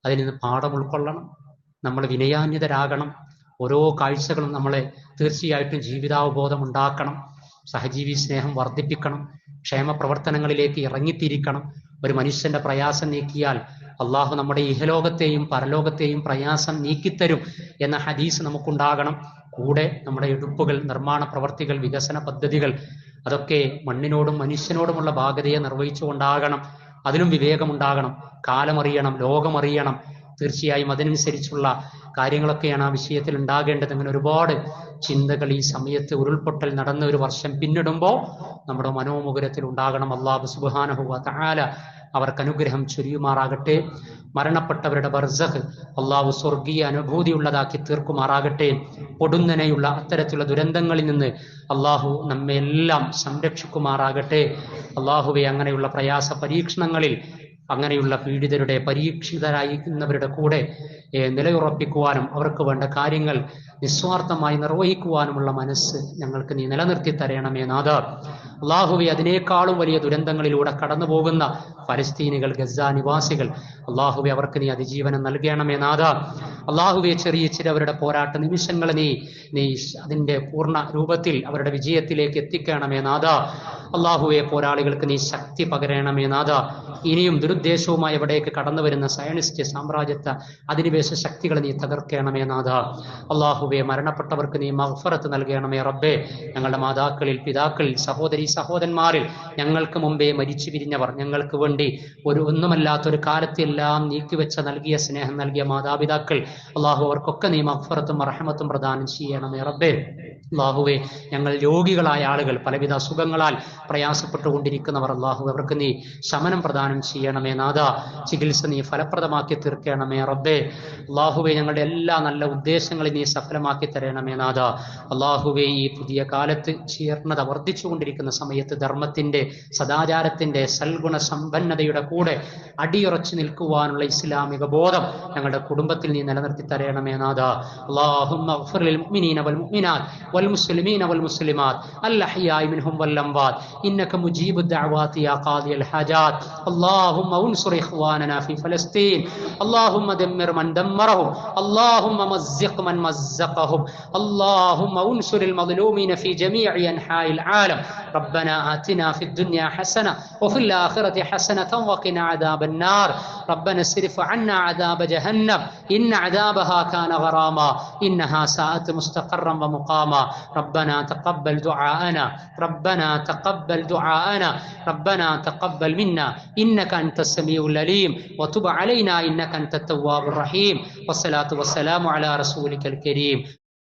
അതിൽ നിന്ന് പാഠം ഉൾക്കൊള്ളണം. നമ്മൾ വിനയാന്വിതരാകണം. ഓരോ കാഴ്ചകളും നമ്മളെ തീർച്ചയായിട്ടും ജീവിതാവബോധം ഉണ്ടാക്കണം. സഹജീവി സ്നേഹം വർദ്ധിപ്പിക്കണം. ക്ഷേമ പ്രവർത്തനങ്ങളിലേക്ക് ഇറങ്ങിത്തിരിക്കണം. ഒരു മനുഷ്യന്റെ പ്രയാസം നീക്കിയാൽ അള്ളാഹു നമ്മുടെ ഇഹലോകത്തെയും പരലോകത്തെയും പ്രയാസം നീക്കിത്തരും എന്ന ഹദീസ് നമുക്കുണ്ടാകണം. കൂടെ നമ്മുടെ എടുപ്പുകൾ, നിർമ്മാണ പ്രവർത്തികൾ, വികസന പദ്ധതികൾ അതൊക്കെ മണ്ണിനോടും മനുഷ്യനോടുമുള്ള ബാധ്യതയെ നിർവഹിച്ചുകൊണ്ടാകണം. അതിലും വിവേകമുണ്ടാകണം. കാലമറിയണം, ലോകമറിയണം. തീർച്ചയായും അതിനനുസരിച്ചുള്ള കാര്യങ്ങളൊക്കെയാണ് ആ വിഷയത്തിൽ ഉണ്ടാകേണ്ടത്. അങ്ങനെ ഒരുപാട് ചിന്തകൾ ഈ സമയത്ത് ഉരുൾപൊട്ടൽ നടന്ന ഒരു വർഷം പിന്നിടുമ്പോൾ നമ്മുടെ മനോമുകുരത്തിൽ ഉണ്ടാകണം. അല്ലാഹു സുബ്ഹാനഹു വ തആല അവർക്ക് അനുഗ്രഹം ചൊരിയുമാറാകട്ടെ. മരണപ്പെട്ടവരുടെ ബർസഖ് അല്ലാഹു സ്വർഗീയ അനുഭൂതിയുള്ളതാക്കി തീർക്കുമാറാകട്ടെ. പൊടുന്നനെയുള്ള അത്തരത്തിലുള്ള ദുരന്തങ്ങളിൽ നിന്ന് അല്ലാഹു നമ്മെ എല്ലാം സംരക്ഷിക്കുമാറാകട്ടെ. അല്ലാഹുവെ, അങ്ങനെയുള്ള പ്രയാസ പരീക്ഷണങ്ങളിൽ അങ്ങനെയുള്ള പീഡിതരുടെ, പരീക്ഷിതരായിരിക്കുന്നവരുടെ കൂടെ നിലയുറപ്പിക്കുവാനും അവർക്ക് വേണ്ട കാര്യങ്ങൾ നിസ്വാർത്ഥമായി നിർവഹിക്കുവാനുമുള്ള മനസ്സ് ഞങ്ങൾക്ക് നീ നിലനിർത്തി തരണമേ നാഥ. അള്ളാഹുവെ, അതിനേക്കാളും വലിയ ദുരന്തങ്ങളിലൂടെ കടന്നു പോകുന്ന ഫലസ്തീനികൾ, ഗസ നിവാസികൾ, അള്ളാഹുവെ, അവർക്ക് നീ അതിജീവനം നൽകണമേ നാഥ. അള്ളാഹുവെ, ചെറിയ അവരുടെ പോരാട്ട നിമിഷങ്ങൾ നീ അതിന്റെ പൂർണ്ണ രൂപത്തിൽ അവരുടെ വിജയത്തിലേക്ക് എത്തിക്കണമേ നാഥ. അള്ളാഹുവെ, പോരാളികൾക്ക് നീ ശക്തി പകരണമേ നാഥ. ഇനിയും ദുരുദ്ദേശവുമായി എവിടേക്ക് കടന്നു വരുന്ന സയനിസ്റ്റ് സാമ്രാജ്യത്വ അധിനിവേശ ശക്തികളെ നീ തകർക്കണമേ നാഥ. അള്ളാഹുവെ, മരണപ്പെട്ടവർക്ക് നീ മഗ്ഫിറത്ത് നൽകണമേ റബ്ബേ. ഞങ്ങളുടെ മാതാക്കളിൽ, പിതാക്കളിൽ, സഹോദരി സഹോദരന്മാരിൽ ഞങ്ങൾക്ക് മുമ്പേ മരിച്ചു പിരിഞ്ഞവർ, ഞങ്ങൾക്ക് വേണ്ടി ഒന്നുമല്ലാത്തൊരു കാലത്തെല്ലാം നീക്കിവെച്ച നൽകിയ സ്നേഹം നൽകിയ മാതാപിതാക്കൾ, അള്ളാഹു അവർക്കൊക്കെ നീ മഗ്ഫിറത്തും റഹ്മത്തും പ്രദാനം ചെയ്യണമേ റബ്ബേ. അള്ളാഹുവെ, ഞങ്ങൾ രോഗികളായ ആളുകൾ, പലവിധ അസുഖങ്ങളാൽ പ്രയാസപ്പെട്ടുകൊണ്ടിരിക്കുന്നവർ, അള്ളാഹു അവർക്ക് നീ ശമനം പ്രദാനം ചെയ്യണമേ നാഥ. ചികിത്സ നീ ഫലപ്രദമാക്കി തീർക്കണമേ റബ്ബേ. അള്ളാഹുവെ, ഞങ്ങളുടെ എല്ലാ നല്ല ഉദ്ദേശങ്ങളും നീ സഫലമാക്കി തരണമേ നാഥ. അള്ളാഹുവെ, ഈ പുതിയ കാലത്ത് ജീർണത വർദ്ധിച്ചുകൊണ്ടിരിക്കുന്ന സമയത്ത് ധർമ്മത്തിന്റെ, സദാചാരത്തിന്റെ, സൽഗുണ സമ്പന്നതയുടെ കൂടെ അടിയുറച്ചു നിൽക്കുവാനുള്ള ഇസ്ലാമിക ബോധം ഞങ്ങളുടെ കുടുംബത്തിൽ നീ നിലനിർത്തി തരണമേ നാഥ. അല്ലാഹുമ്മ ഗ്ഫിർ ലിൽ മുഅ്മിനീന വൽ മുഅ്മിനാത്ത് വൽ മുസ്ലിമീന വൽ മുസ്ലിമാത്ത് അൽ അഹ്യാഇ മിൻഹും വൽ അംവാത്ത് ഇന്നക മുജീബുദ് ദഅവാതി യാ ഖാദിയൽ ഹാജാത്ത്. അല്ലാഹുമ്മ ഉൻസുർ ഇഖ്വാനനാ ഫി ഫലസ്തീൻ. അല്ലാഹുമ്മ ദമ്മിർ മൻ ദമ്മറഹും. അല്ലാഹുമ്മ മസ്സിഖ് മൻ മസ്സഖഹും. അല്ലാഹുമ്മ ഉൻസുരിൽ മദ്ലൂമീന ഫി ജമീഇ അൻഹാഇൽ ആലം. റബ്ബനാ ആതിനാ ഫിദ് ദുനിയാ ഹസന വഫിൽ ആഖിറതി ഹസനതൻ വഖിനാ അദാബൻ നാർ. റബ്ബനാ സ്രിഫ് അന്നാ അദാബ ജഹന്നം ഇന്ന അദാബഹാ കാന ഗറാമാ ഇന്നഹാ സാഅത് മുസ്തഖറൻ വമുഖാമാ. റബ്ബനാ തഖബ്ബൽ ദുആഅനാ. റബ്ബനാ തഖബ്ബൽ ദുആഅനാ. റബ്ബനാ തഖബ്ബൽ മിന്നാ ഇന്നക അൻതസ് സമീഉൽ അലീം വതുബ് അലൈനാ ഇന്നക അൻതത് തവ്വാബുർ റഹീം. വസ്സലാത്തു വസ്സലാമു അലാ റസൂലിക്കൽ കരീം.